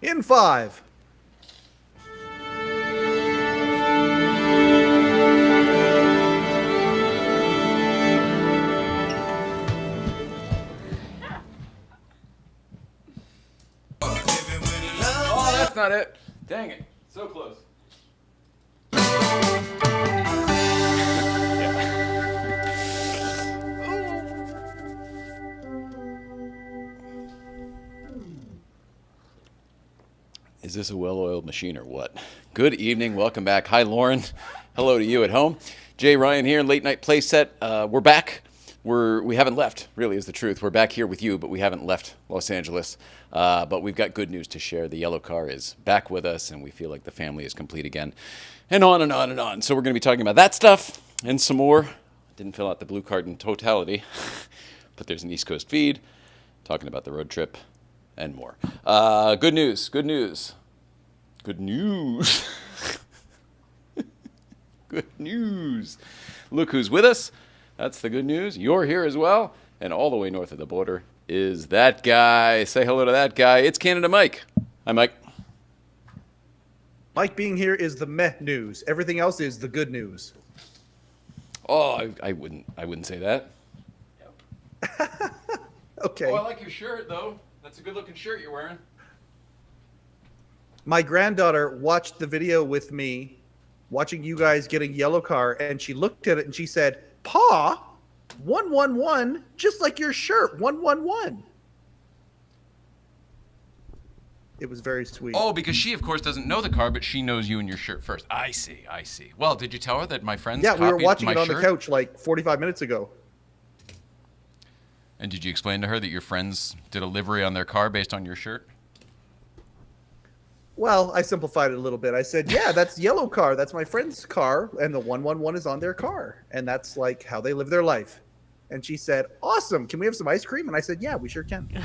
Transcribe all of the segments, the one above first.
In five. Oh, that's not it. Dang it. So close. Is this a well-oiled machine or what? Good evening. Welcome back. Hi, Lauren. Hello to you at home. Jay Ryan here, Late Night Playset. We're back. We haven't left, really is the truth. We're back here with you, but we haven't left Los Angeles. But we've got good news to share. The Yellowcar is back with us, and we feel like the family is complete again. And on and on and on. So we're going to be talking about that stuff and some more. Didn't fill out the blue card in totality, but there's an East Coast feed talking about the road trip and more. Good news. Good news. Good news. Good news. Look who's with us. That's the good news. You're here as well. And all the way north of the border is that guy. Say hello to that guy. It's Canada Mike. Hi, Mike. Mike being here is the meh news. Everything else is the good news. Oh, I wouldn't say that. Okay. Oh, I like your shirt, though. That's a good-looking shirt you're wearing. My granddaughter watched the video with me, watching you guys getting Yellowcar, and she looked at it and she said, "Pa, 111, just like your shirt, 111." It was very sweet. Oh, because she, of course, doesn't know the car, but she knows you and your shirt first. I see. Well, did you tell her that my friends Yeah, we were copied watching my it on shirt? the couch like 45 minutes ago. And did you explain to her that your friends did a livery on their car based on your shirt? Well, I simplified it a little bit. I said, yeah, that's Yellowcar. That's my friend's car, and the 111 is on their car. And that's like how they live their life. And she said, awesome. Can we have some ice cream? And I said, yeah, we sure can. You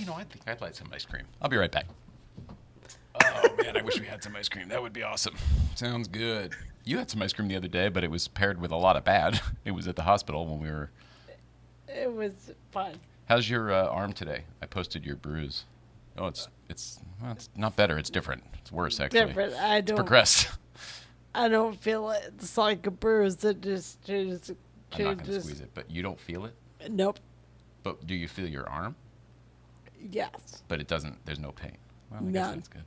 know, I think I'd like some ice cream. I'll be right back. Oh, man, I wish we had some ice cream. That would be awesome. Sounds good. You had some ice cream the other day, but it was paired with a lot of bad. It was at the hospital when we were... It was fun. How's your arm today? I posted your bruise. Oh, it's not better. It's different. It's worse, actually. Different. It's progressed. I don't feel it. It's like a bruise. It just changes. I'm not going to squeeze it, but you don't feel it? Nope. But do you feel your arm? Yes. But it doesn't, there's no pain. Well, I guess None. that's good.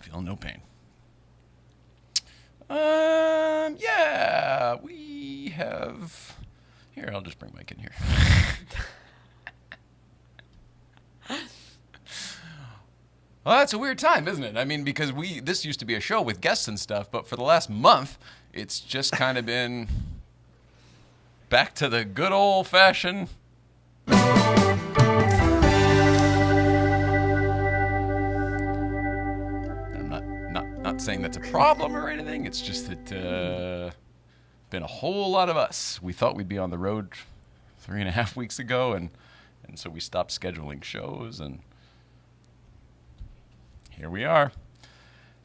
Feel no pain. Yeah, we have... Here, I'll just bring Mike in here. Well, that's a weird time, isn't it? I mean, because this used to be a show with guests and stuff, but for the last month, it's just kind of been back to the good old-fashioned... I'm not saying that's a problem or anything. It's just that been a whole lot of us. We thought we'd be on the road 3.5 weeks ago, and so we stopped scheduling shows, and here we are.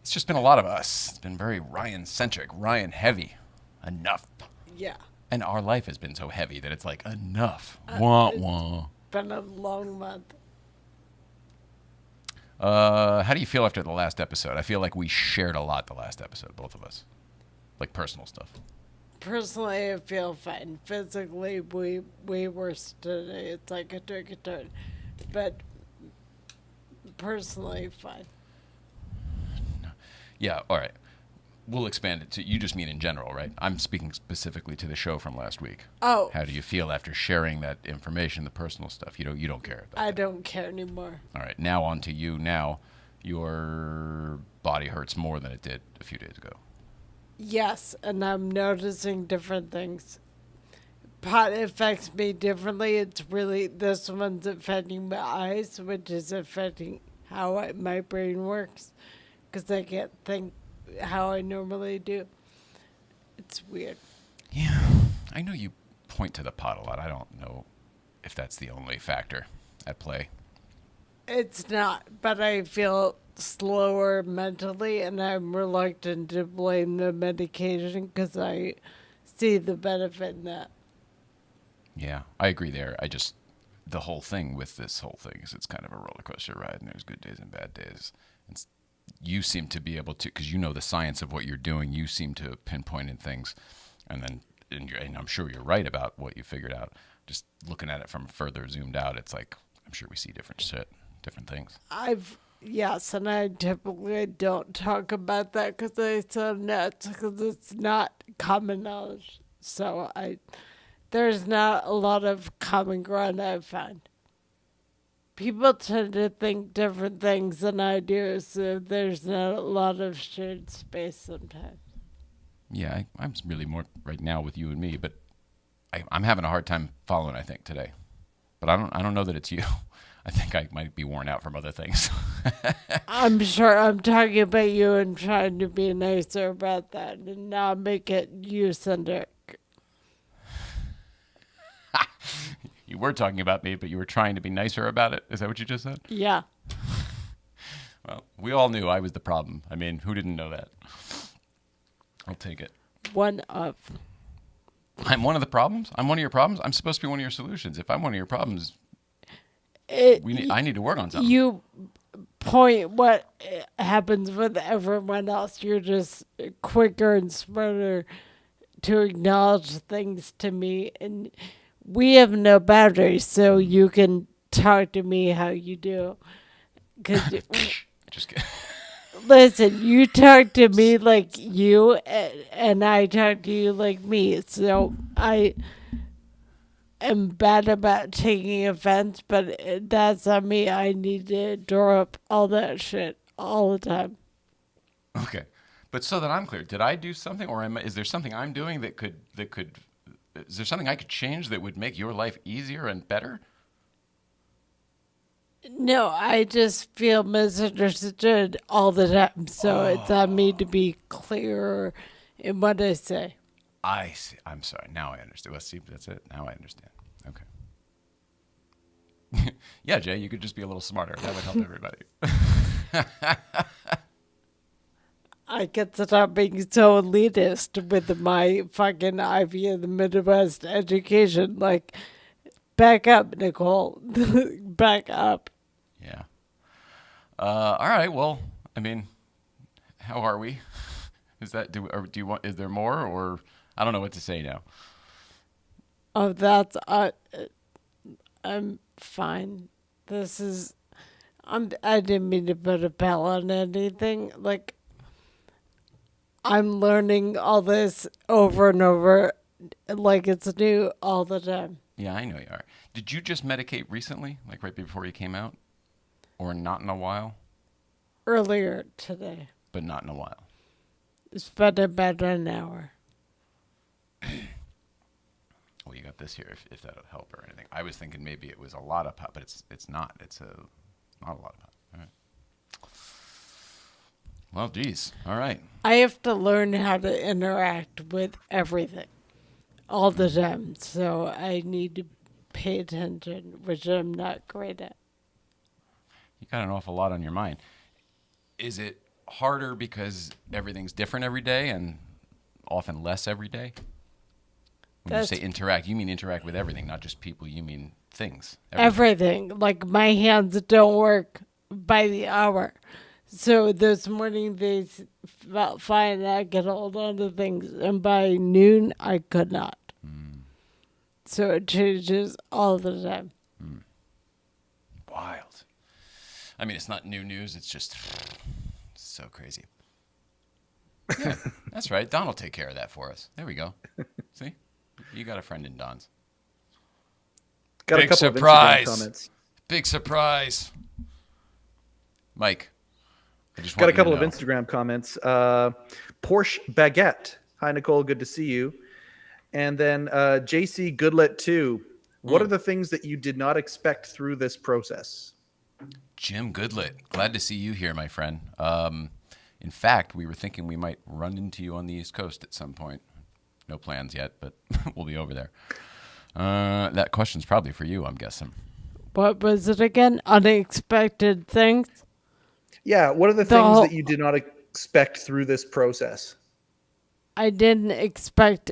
It's just been a lot of us. It's been very Ryan-centric, Ryan-heavy. Enough. Yeah. And our life has been so heavy that it's like, enough. Wah, wah. Been a long month. How do you feel after the last episode? I feel like we shared a lot the last episode, both of us. Like personal stuff. Personally, I feel fine. Physically, we worse today. It's like a turn. But personally, fine. Yeah, all right. We'll expand it to, you just mean in general, right? I'm speaking specifically to the show from last week. Oh. How do you feel after sharing that information, the personal stuff? You don't care about I that. don't care anymore. All right, now on to you. Now, your body hurts more than it did a few days ago. Yes, and I'm noticing different things. Pot affects me differently. It's really, this one's affecting my eyes, which is affecting how my brain works, because I can't think how I normally do. It's weird. Yeah, I know you point to the pot a lot. I don't know if that's the only factor at play. It's not, but I feel slower mentally, and I'm reluctant to blame the medication because I see the benefit in that. Yeah, I agree there. The whole thing with this whole thing is it's kind of a roller coaster ride, and there's good days and bad days. It's, you seem to be able to, because you know the science of what you're doing, you seem to pinpoint in things, and I'm sure you're right about what you figured out. Just looking at it from further zoomed out, it's like, I'm sure we see different shit, different things. Yes, and I typically don't talk about that because I sound nuts because it's not common knowledge. So there's not a lot of common ground I find. People tend to think different things than I do, so there's not a lot of shared space sometimes. Yeah, I'm really more right now with you and me, but I'm having a hard time following, I think, today. But I don't know that it's you. I think I might be worn out from other things. I'm sure I'm talking about you and trying to be nicer about that and not make it you-centric. You were talking about me, but you were trying to be nicer about it. Is that what you just said? Yeah. Well, we all knew I was the problem. I mean, who didn't know that? I'll take it. One of. I'm one of the problems? I'm one of your problems? I'm supposed to be one of your solutions. If I'm one of your problems, I need to work on something. You point what happens with everyone else. You're just quicker and smarter to acknowledge things to me. And we have no boundaries, so you can talk to me how you do. Cause Just kidding. listen, you talk to me like you, and I talk to you like me. So I am bad about taking offense, but that's on me. I need to draw up all that shit all the time. Okay. But so that I'm clear, did I do something, or is there something I'm doing that could, is there something I could change that would make your life easier and better? No, I just feel misunderstood all the time. So it's on me to be clearer in what I say. I see. I'm sorry. Now I understand. Well, see, that's it. Now I understand. Okay. Yeah, Jay, you could just be a little smarter. That would help everybody. I could stop being so elitist with my fucking Ivy of the Midwest education. Like, back up, Nicole. Back up. Yeah. All right. Well, I mean, how are we? Is that do you want? Is there more, or I don't know what to say now. Oh, that's I'm fine. This is I didn't mean to put a bell on anything. Like, I'm learning all this over and over, like it's new all the time. Yeah, I know you are. Did you just medicate recently, like right before you came out, or not in a while? Earlier today. But not in a while. It's been about an hour. Well, you got this here, if that'll help or anything. I was thinking maybe it was a lot of pot, but it's not. It's not a lot of pot. All right. Well, geez. All right. I have to learn how to interact with everything all the time. So I need to pay attention, which I'm not great at. You got an awful lot on your mind. Is it harder because everything's different every day and often less every day? When you say interact, you mean interact with everything, not just people. You mean things. Everything. Like, my hands don't work by the hour. So this morning they felt fine and I could hold on to things. And by noon, I could not. So it changes all the time. Wild. I mean, it's not new news. It's just so crazy. Yeah, that's right. Don will take care of that for us. There we go. See? You got a friend in Don's. Got Big a couple surprise. of Instagram comments. Big surprise. Mike, I just Got want a couple you of to know. Instagram comments. Porsche Baguette. Hi, Nicole. Good to see you. And then JC Goodlet 2. What are the things that you did not expect through this process? Jim Goodlet, glad to see you here, my friend. In fact, we were thinking we might run into you on the East Coast at some point. No plans yet, but we'll be over there. That question's probably for you, I'm guessing. What was it again? Unexpected things? Yeah, what are the things that you did not expect through this process? I didn't expect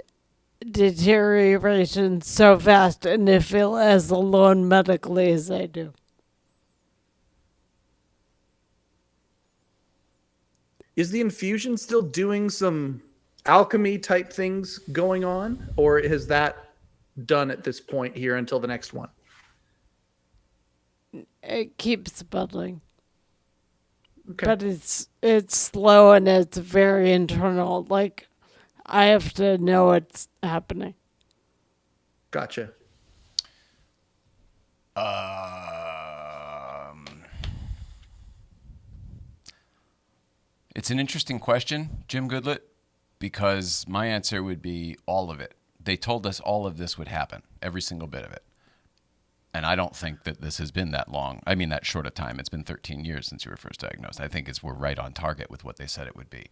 deterioration so fast and to feel as alone medically as I do. Is the infusion still doing some alchemy type things going on, or is that done at this point here until the next one? It keeps bubbling. Okay. But it's slow and it's very internal. Like, I have to know what's happening. Gotcha. It's an interesting question, Jim Goodlett, because my answer would be all of it. They told us all of this would happen, every single bit of it. And I don't think that this has been that long. I mean, that short a time. It's been 13 years since you were first diagnosed. I think we're right on target with what they said it would be.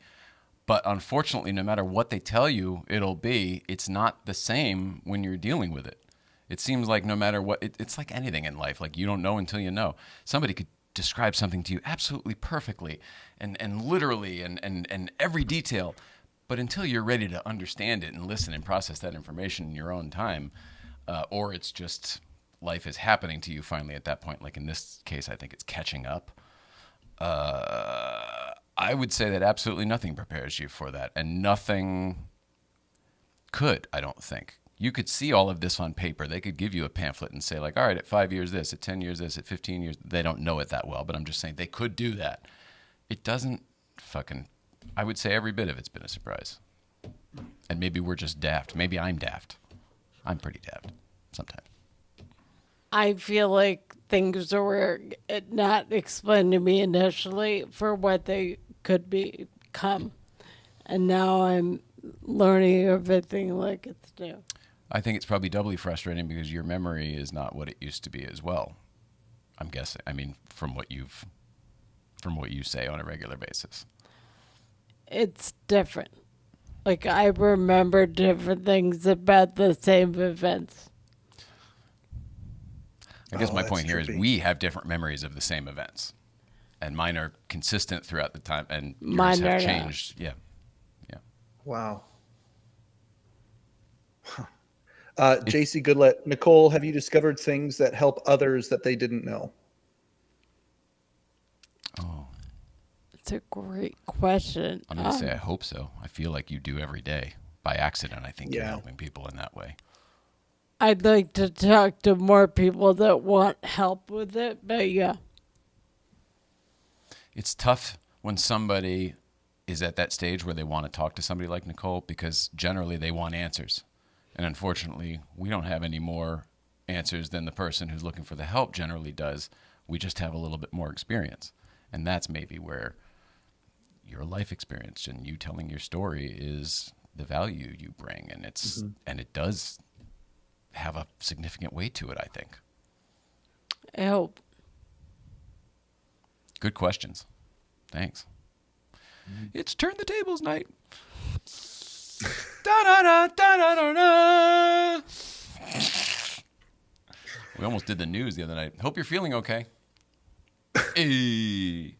But unfortunately, no matter what they tell you it'll be, it's not the same when you're dealing with it. It seems like no matter what, it's like anything in life. Like, you don't know until you know. Somebody could describe something to you absolutely perfectly and literally and every detail. But until you're ready to understand it and listen and process that information in your own time, or it's just life is happening to you finally at that point, like in this case, I think it's catching up. I would say that absolutely nothing prepares you for that, and nothing could, I don't think. You could see all of this on paper. They could give you a pamphlet and say, like, all right, at 5 years this, at 10 years this, at 15 years. They don't know it that well, but I'm just saying they could do that. It doesn't fucking, I would say every bit of it's been a surprise. And maybe we're just daft. Maybe I'm daft. I'm pretty daft sometimes. I feel like things were not explained to me initially for what they could become. And now I'm learning everything like it's new. I think it's probably doubly frustrating because your memory is not what it used to be as well. I'm guessing. I mean, from what you say on a regular basis. It's different. Like, I remember different things about the same events. I guess my that's point here is trippy. we have different memories of the same events. And mine are consistent throughout the time, and yours Mine have are not. changed. Yeah. Wow. JC Goodlett, Nicole, have you discovered things that help others that they didn't know? Oh, It's a great question. I'm going to say I hope so. I feel like you do every day. By accident, I think you're Yeah. helping people in that way. I'd like to talk to more people that want help with it, but yeah. It's tough when somebody is at that stage where they want to talk to somebody like Nicole, because generally they want answers. And unfortunately, we don't have any more answers than the person who's looking for the help generally does. We just have a little bit more experience. And that's maybe where your life experience and you telling your story is the value you bring. And it's and it does have a significant weight to it, I think. I hope. Good questions. Thanks. It's Turn the Tables night. Da-da-da-da-da-da. We almost did the news the other night. Hope you're feeling okay. Hey.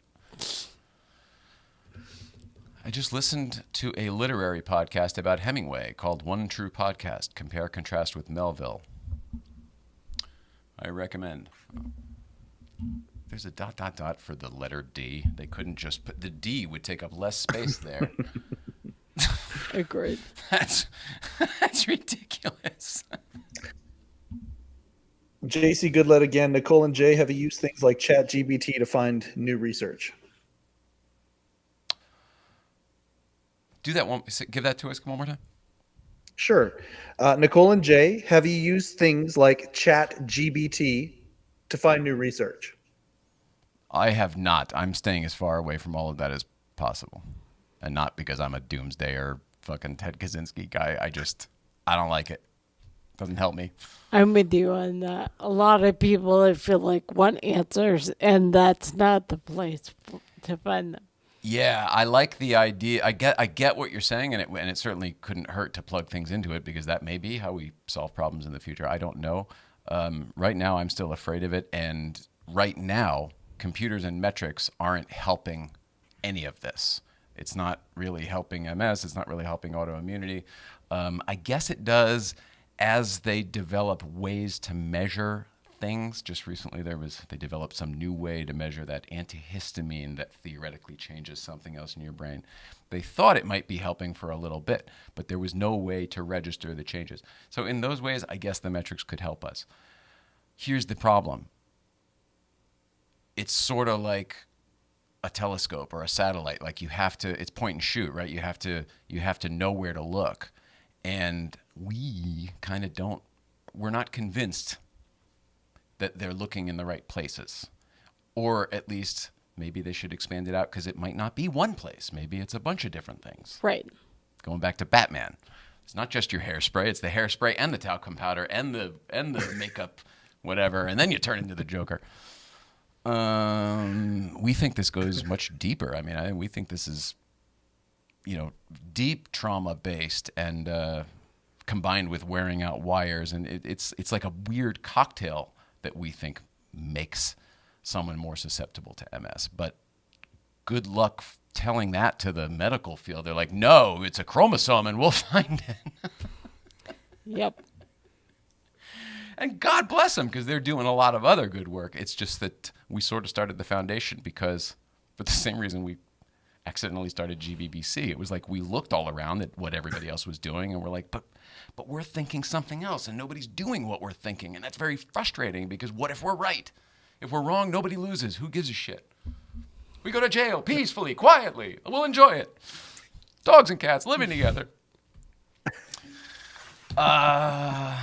I just listened to a literary podcast about Hemingway called One True Podcast, Compare Contrast with Melville. I recommend. There's a ... for the letter D. They couldn't just put... The D would take up less space there. Agreed. That's ridiculous. JC Goodlett again. Nicole and Jay, have you used things like ChatGPT to find new research? Do that one. Give that to us one more time. Sure. Nicole and Jay, have you used things like ChatGPT to find new research? I have not. I'm staying as far away from all of that as possible. And not because I'm a doomsdayer fucking Ted Kaczynski guy. I don't like it. Doesn't help me. I'm with you on that. A lot of people, I feel like, want answers, and that's not the place to find them. Yeah, I like the idea. I get what you're saying, and it certainly couldn't hurt to plug things into it, because that may be how we solve problems in the future. I don't know. Right now, I'm still afraid of it, and right now, computers and metrics aren't helping any of this. It's not really helping MS. It's not really helping autoimmunity. I guess it does as they develop ways to measure things. Just recently they developed some new way to measure that antihistamine that theoretically changes something else in your brain. They thought it might be helping for a little bit, but there was no way to register the changes. So in those ways, I guess the metrics could help us. Here's the problem. It's sort of like a telescope or a satellite. Like it's point and shoot, right? You have to know where to look. And we kind of we're not convinced that they're looking in the right places. Or at least maybe they should expand it out because it might not be one place. Maybe it's a bunch of different things. Right. Going back to Batman. It's not just your hairspray, it's the hairspray and the talcum powder and the makeup, whatever, and then you turn into the Joker. We think this goes much deeper. I mean, we think this is, deep trauma based and combined with wearing out wires, and it's like a weird cocktail that we think makes someone more susceptible to MS. But good luck telling that to the medical field. They're like, no, it's a chromosome, and we'll find it. Yep. And God bless them, because they're doing a lot of other good work. It's just that we sort of started the foundation because, for the same reason we accidentally started GBBC. It was like we looked all around at what everybody else was doing, and we're like, but we're thinking something else, and nobody's doing what we're thinking. And that's very frustrating, because what if we're right? If we're wrong, nobody loses. Who gives a shit? We go to jail peacefully, quietly. We'll enjoy it. Dogs and cats living together.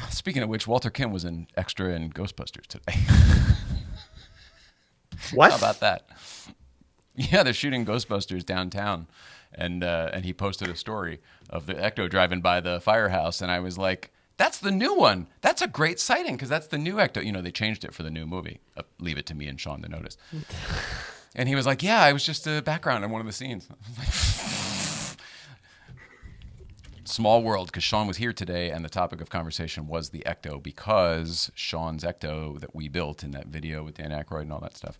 Speaking of which, Walter Kim was an extra in Ghostbusters today. What? How about that? Yeah, they're shooting Ghostbusters downtown, and he posted a story of the Ecto driving by the firehouse, and I was like, that's the new one. That's a great sighting, because that's the new Ecto. They changed it for the new movie. Leave it to me and Sean to notice. And he was like, yeah, I was just a background in one of the scenes. I was like, small world, because Sean was here today, and the topic of conversation was the Ecto, because Sean's Ecto that we built in that video with Dan Aykroyd and all that stuff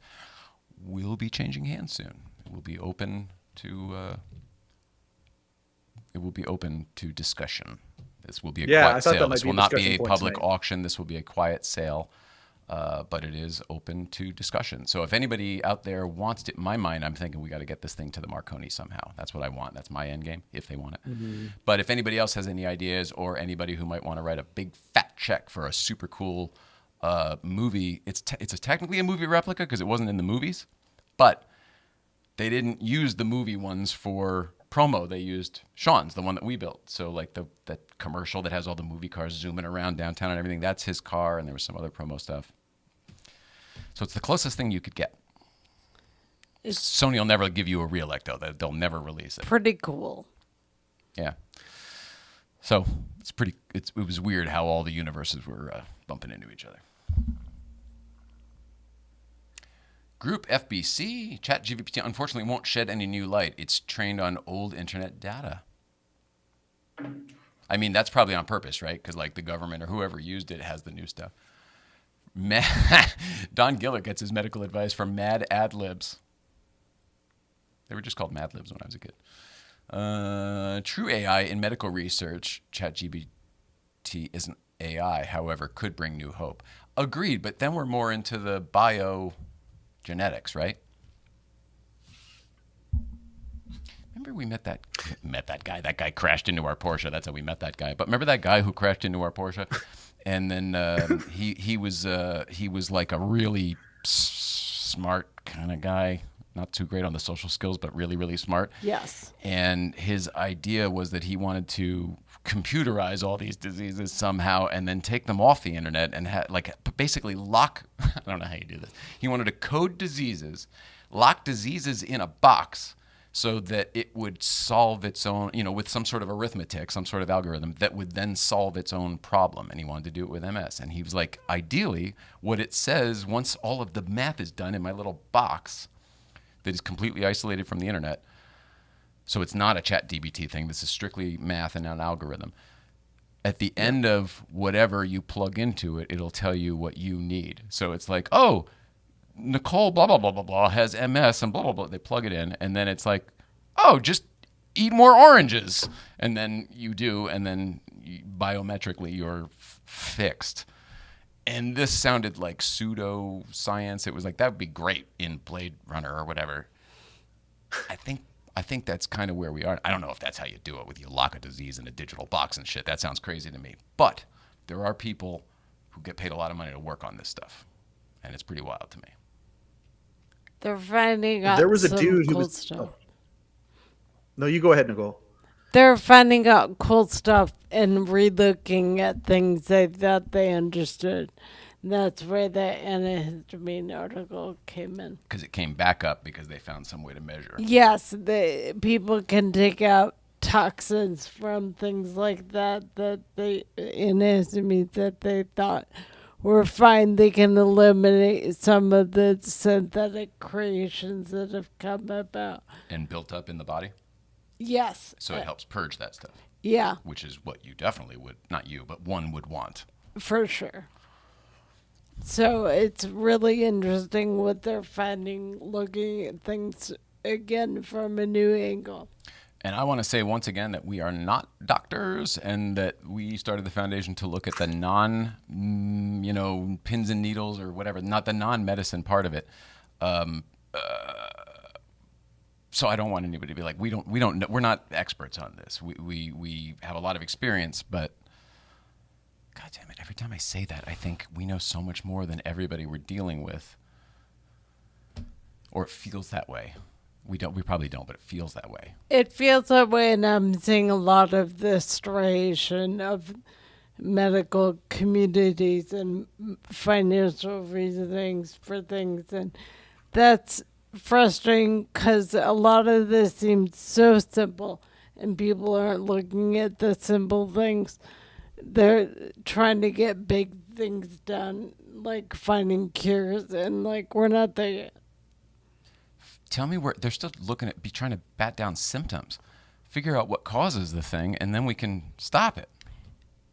will be changing hands soon. It will be open to discussion. This will be a quiet sale. This will not be a public auction. This will be a quiet sale. But it is open to discussion. So if anybody out there wants to, in my mind, I'm thinking we got to get this thing to the Marconi somehow. That's what I want. That's my end game, if they want it. Mm-hmm. But if anybody else has any ideas, or anybody who might want to write a big fat check for a super cool movie, it's technically a movie replica because it wasn't in the movies, but they didn't use the movie ones for promo. They used Sean's, the one that we built. So like that commercial that has all the movie cars zooming around downtown and everything, that's his car, and there was some other promo stuff. So it's the closest thing you could get. Sony will never give you a real Ecto. They'll never release it. Pretty cool. Yeah. So it was weird how all the universes were bumping into each other. Group FBC, ChatGPT unfortunately won't shed any new light. It's trained on old internet data. I mean, that's probably on purpose, right? Because like the government or whoever used it has the new stuff. Don Gillett gets his medical advice from Mad Ad Libs. They were just called Mad Libs when I was a kid. True AI in medical research, ChatGPT isn't AI, however, could bring new hope. Agreed, but then we're more into the biogenetics, right? Remember we met that guy. That guy crashed into our Porsche. That's how we met that guy. But remember that guy who crashed into our Porsche? And then he was like a really smart kind of guy. Not too great on the social skills, but really, really smart. Yes. And his idea was that he wanted to computerize all these diseases somehow and then take them off the internet and basically lock, I don't know how you do this. He wanted to code diseases, lock diseases in a box so that it would solve its own, with some sort of arithmetic, some sort of algorithm that would then solve its own problem. And he wanted to do it with MS. And he was like, ideally, what it says, once all of the math is done in my little box that is completely isolated from the internet, so it's not a ChatGPT thing, this is strictly math and an algorithm. At the end of whatever you plug into it, it'll tell you what you need. So it's like, oh, Nicole blah, blah, blah, blah, blah has MS and blah, blah, blah. They plug it in, and then it's like, oh, just eat more oranges. And then you do, and then biometrically you're fixed. And this sounded like pseudo science. It was like, that would be great in Blade Runner or whatever. I think that's kind of where we are. I don't know if that's how you do it, with you lock a disease in a digital box and shit. That sounds crazy to me. But there are people who get paid a lot of money to work on this stuff, and it's pretty wild to me. They're finding out There was a some dude who cool was. stuff. Oh. No, you go ahead, Nicole. They're finding out cool stuff and relooking at things they thought they understood. That's where the antihistamine article came in. Because it came back up because they found some way to measure. Yes, people can take out toxins from things like that antihistamines that they thought were fine. They can eliminate some of the synthetic creations that have come about. And built up in the body? Yes. So it helps purge that stuff. Yeah. Which is what you definitely would, not you, but one would want. For sure. So it's really interesting what they're finding, looking at things again from a new angle. And I want to say once again that we are not doctors, and that we started the foundation to look at the pins and needles or whatever, not the non-medicine part of it. So I don't want anybody to be like, we don't know, we're not experts on this. We have a lot of experience, but God damn it, every time I say that, I think we know so much more than everybody we're dealing with. Or it feels that way. We probably don't, but it feels that way. It feels that way, and I'm seeing a lot of the striation of medical communities and financial reasonings for things, and that's frustrating because a lot of this seems so simple, and people aren't looking at the simple things. They're trying to get big things done, like finding cures, and like we're not there yet. Tell me where they're still looking at, trying to bat down symptoms, figure out what causes the thing, and then we can stop it.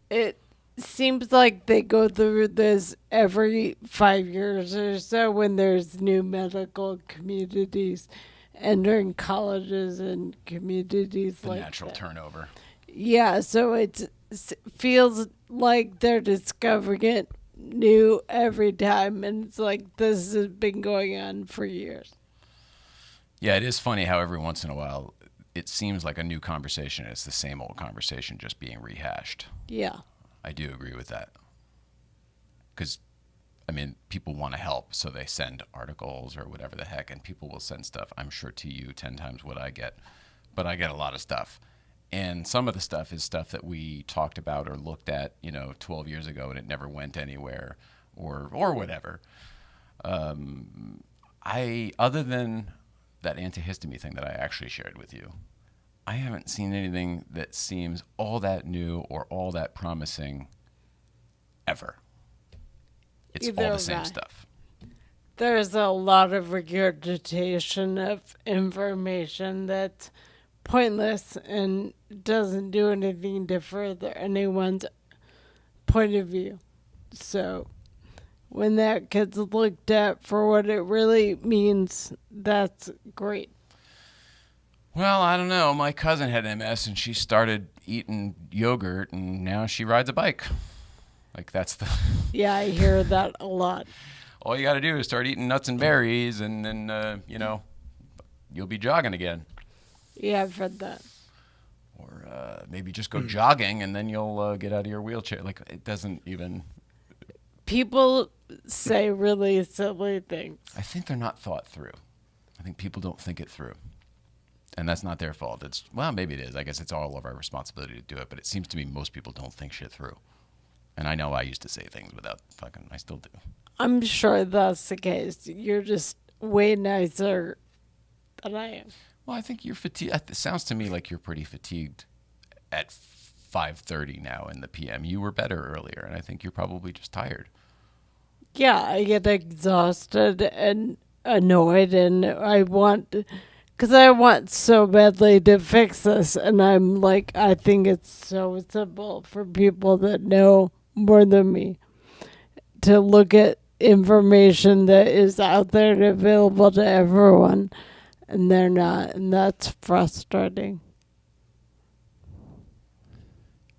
It seems like they go through this every 5 years or so when there's new medical communities entering colleges and communities The like natural that. turnover. Yeah, so it feels like they're discovering it new every time, and it's like this has been going on for years. Yeah, it is funny how every once in a while it seems like a new conversation. It's the same old conversation just being rehashed. Yeah. I do agree with that. Because, I mean, people want to help, so they send articles or whatever the heck, and people will send stuff, I'm sure, to you 10 times what I get. But I get a lot of stuff. And some of the stuff is stuff that we talked about or looked at, 12 years ago, and it never went anywhere or whatever. Other than that antihistamine thing that I actually shared with you, I haven't seen anything that seems all that new or all that promising ever. It's Either all the of same that. stuff. There's a lot of regurgitation of information that's pointless and doesn't do anything to further anyone's point of view. So when that gets looked at for what it really means, that's great. Well, I don't know. My cousin had MS and she started eating yogurt and now she rides a bike. Like that's the... Yeah, I hear that a lot. All you got to do is start eating nuts and berries and then, you'll be jogging again. Yeah, I've heard that. Or maybe just go jogging and then you'll get out of your wheelchair. Like it doesn't even... People say really silly things. I think they're not thought through. I think people don't think it through. And that's not their fault. Maybe it is. I guess it's all of our responsibility to do it. But it seems to me most people don't think shit through. And I know I used to say things without I still do. I'm sure that's the case. You're just way nicer than I am. Well, I think you're fatigued. It sounds to me like you're pretty fatigued at 5:30 now in the PM. You were better earlier, and I think you're probably just tired. Yeah, I get exhausted and annoyed, and I want so badly to fix this, and I'm like, I think it's so simple for people that know more than me to look at information that is out there and available to everyone, and they're not, and that's frustrating.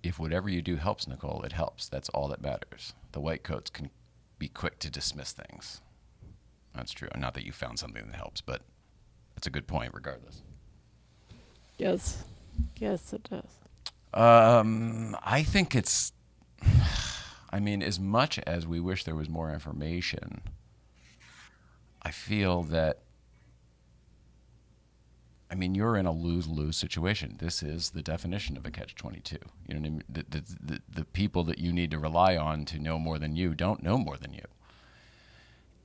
if whatever you do helps, Nicole, it helps. That's all that matters. The white coats can be quick to dismiss things. That's true. Not that you found something that helps, but it's a good point regardless. Yes. Yes, it does. I think it's, I mean, as much as we wish there was more information, I feel that, I mean, you're in a lose-lose situation. This is the definition of a catch-22. You know what I mean? The people that you need to rely on to know more than you don't know more than you.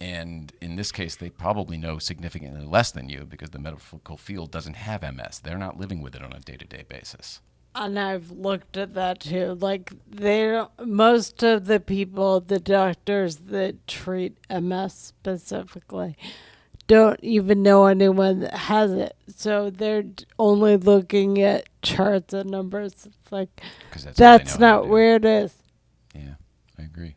And in this case, they probably know significantly less than you because the medical field doesn't have MS. They're not living with it on a day-to-day basis. And I've looked at that too. Like most of the people, the doctors that treat MS specifically, don't even know anyone that has it. So they're only looking at charts and numbers. It's like, that's not where it is. Yeah, I agree.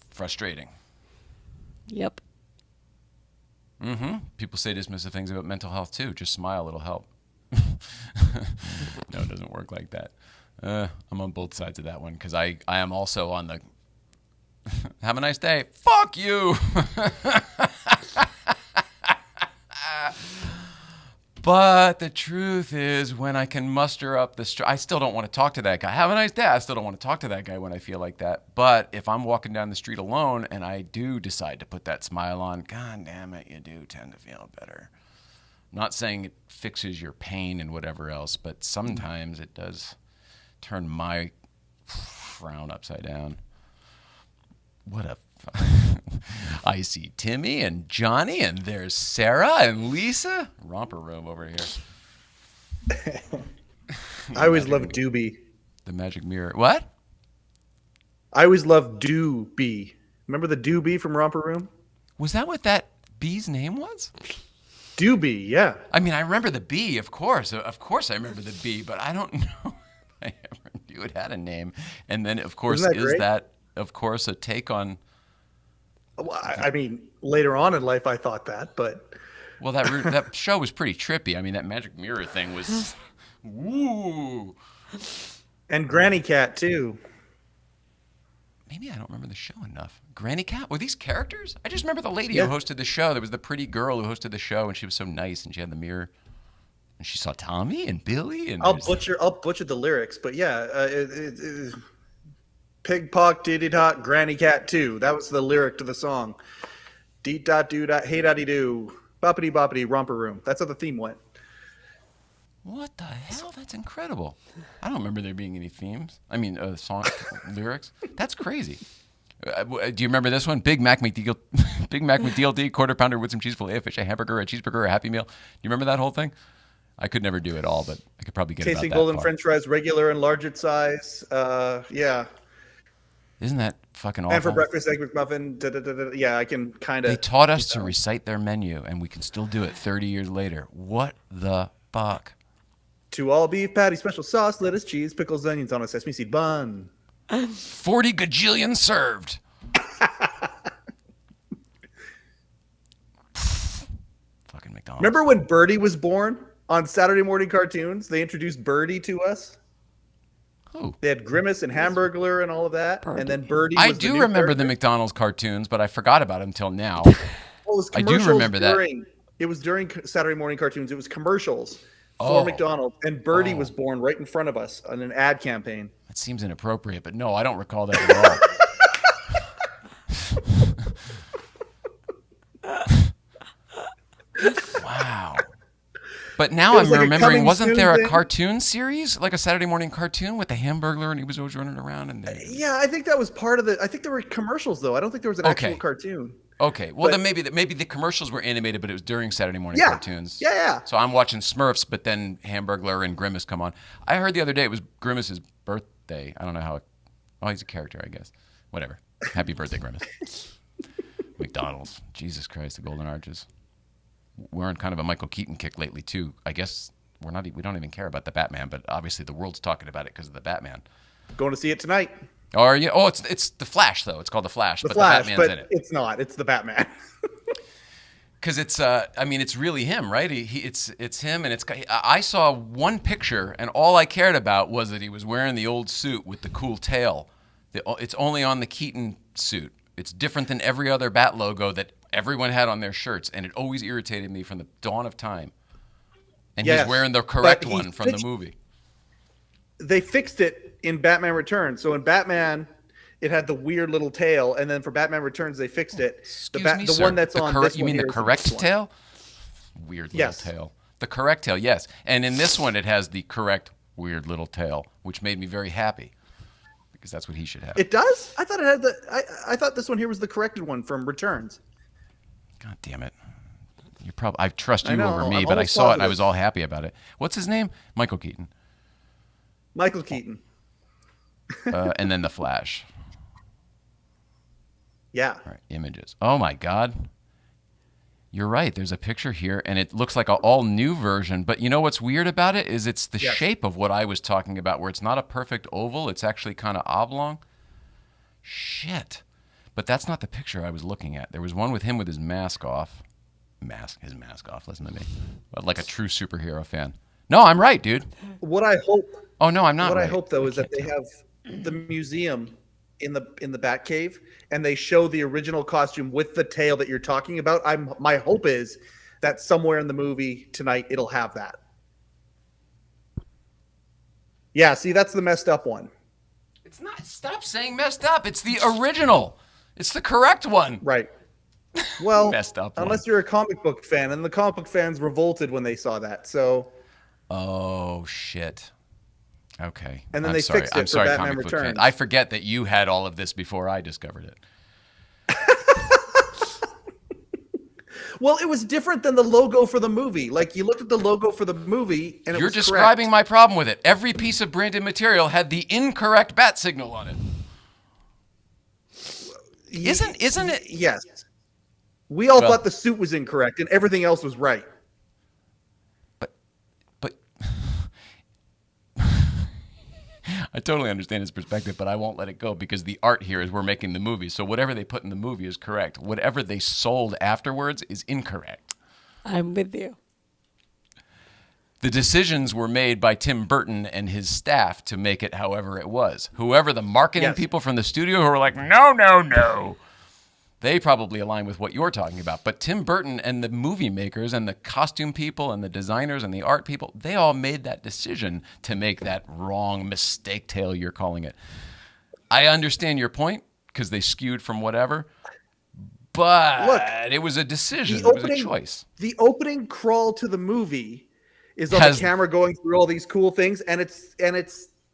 Frustrating. Yep. Mm-hmm. People say dismissive things about mental health too. Just smile, it'll help. No, it doesn't work like that. I'm on both sides of that one because I am also on the have a nice day. Fuck you. But the truth is, when I can muster up the I still don't want to talk to that guy. Have a nice day. I still don't want to talk to that guy when I feel like that. But if I'm walking down the street alone and I do decide to put that smile on, God damn it, you do tend to feel better. Not saying it fixes your pain and whatever else, but sometimes it does turn my frown upside down. What a I see Timmy and Johnny, and there's Sarah and Lisa. Romper room over here. I always loved Doobie. The magic mirror. What? I always loved Doobie. Remember the Doobie from Romper Room? Was that what that bee's name was? Doobie, yeah. I mean, I remember the bee, of course. Of course I remember the bee, but I don't know I ever knew it had a name. And then, of course, that, of course, a take on... Well, I mean, later on in life, I thought that, but... Well, that show was pretty trippy. I mean, that magic mirror thing was... Woo! And Granny Cat, too. Maybe I don't remember the show enough. Granny Cat? Were these characters? I just remember the lady who hosted the show. There was the pretty girl who hosted the show, and she was so nice, and she had the mirror. And she saw Tommy and Billy. And I'll butcher the lyrics, but yeah... Pig pock, diddy dot, Granny Cat 2. That was the lyric to the song. Dee dot doo dot, hey dotty doo, boppity boppity, romper room. That's how the theme went. What the hell? That's incredible. I don't remember there being any themes. I mean, song lyrics. That's crazy. Do you remember this one? Big Mac McDLD, quarter pounder with some cheese, filet of fish, a hamburger, a cheeseburger, a Happy Meal. Do you remember that whole thing? I could never do it all, but I could probably get Tasting about that golden far. French fries, regular and large size. Yeah. Isn't that fucking awful? And for breakfast, egg McMuffin. Yeah, I can kind of. They taught us to recite their menu, and we can still do it 30 years later. What the fuck? 2 all beef patty, special sauce, lettuce, cheese, pickles, onions on a sesame seed bun. 40 gajillion served. Fucking McDonald's. Remember when Birdie was born on Saturday morning cartoons? They introduced Birdie to us. Who? They had Grimace and Hamburglar and all of that, and then Birdie. Was I do remember the McDonald's cartoons, but I forgot about them until now. I do remember that. It was during Saturday morning cartoons. It was commercials for McDonald's, and Birdie was born right in front of us on an ad campaign. That seems inappropriate, but no, I don't recall that at all. Wow. But now I'm remembering, wasn't there a cartoon series, like a Saturday morning cartoon with the Hamburglar, and he was always running around? Yeah, I think that was part of the. I think there were commercials though. I don't think there was an actual cartoon. Okay, well then maybe the commercials were animated, but it was during Saturday morning cartoons. Yeah. So I'm watching Smurfs, but then Hamburglar and Grimace come on. I heard the other day it was Grimace's birthday. I don't know how. Oh, he's a character, I guess. Whatever. Happy birthday, Grimace. McDonald's. Jesus Christ, the Golden Arches. We're on kind of a Michael Keaton kick lately too. I guess we don't even care about the Batman, but obviously the world's talking about it because of the Batman. Going to see it tonight. Are you? Oh, it's the Flash though. It's called the Flash, the Flash, Batman's in it. It's not. It's the Batman. Because it's, I mean, it's really him, right? It's him, and I saw one picture, and all I cared about was that he was wearing the old suit with the cool tail. It's only on the Keaton suit. It's different than every other Bat logo that everyone had on their shirts, and it always irritated me from the dawn of time. And Yes, he's wearing the correct but one from the movie. They fixed it in Batman Returns. So in Batman, it had the weird little tail, and then for Batman Returns, they fixed it. Excuse me, the sir. one that's on this You one mean the here is correct next one. tail? Weird little Yes. tail. The correct tail, yes. And in this one, it has the correct weird little tail, which made me very happy because that's what he should have. It does? I thought it had I thought this one here was the corrected one from Returns. God damn it. I trust I you know, over me, I'm but I almost saw it and I positive. was all happy about it. What's his name? Michael Keaton. Michael Keaton. And then The Flash. Yeah. All right, images. Oh my God. You're right. There's a picture here, and it looks like an all-new version. But you know what's weird about it is it's the Yes. shape of what I was talking about, where it's not a perfect oval. It's actually kind of oblong. Shit. But that's not the picture I was looking at. There was one with him with his mask off. His mask off. Listen to me. Like a true superhero fan. No, I'm right, dude. What I hope Oh no, I'm not. what I right. hope though is that they have the museum in the Batcave, and they show the original costume with the tail that you're talking about. My hope is that somewhere in the movie tonight it'll have that. Yeah, see, that's the messed up one. It's not. Stop saying messed up. It's the original. It's the correct one. Right. Well, Messed up unless you're a comic book fan, and the comic book fans revolted when they saw that. So, Oh shit. Okay. And then I'm they sorry. fixed it I'm for sorry, Batman comic book fan. Returns. I forget that you had all of this before I discovered it. well, it was different than the logo for the movie. Like, you looked at the logo for the movie, and it You're was describing correct. my problem with it. Every piece of branded material had the incorrect bat signal on it. Isn't it? Yes. We all Well- thought the suit was incorrect, and everything else was right. But I totally understand his perspective, but I won't let it go because the art here is we're making the movie. So whatever they put in the movie is correct. Whatever they sold afterwards is incorrect. I'm with you. The decisions were made by Tim Burton and his staff to make it however it was. Whoever the marketing Yes. people from the studio who were like, no. They probably align with what you're talking about. But Tim Burton and the movie makers and the costume people and the designers and the art people, they all made that decision to make that wrong mistake tale you're calling it. I understand your point because they skewed from whatever. But Look, it was a decision. the It was a opening- choice. The opening crawl to the movie is on Has- the camera going through all these cool things, and it's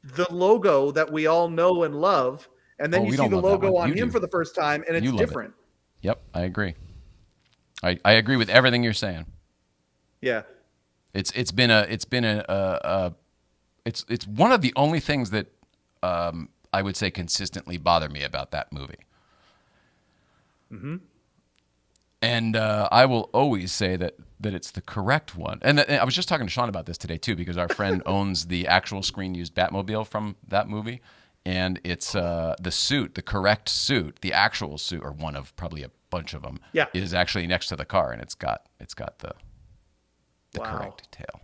the logo that we all know and love. And then Oh, you we see don't the love that logo one. on You him do. for the first time, and it's You love it. different. Yep, I agree. I agree with everything you're saying. Yeah. It's one of the only things that I would say consistently bother me about that movie. Mm-hmm. And I will always say that it's the correct one. And I was just talking to Sean about this today too, because our friend owns the actual screen used Batmobile from that movie, and it's the suit, the correct suit, the actual suit, or one of probably a bunch of them, Yeah. is actually next to the car, and it's got the Wow. correct tail.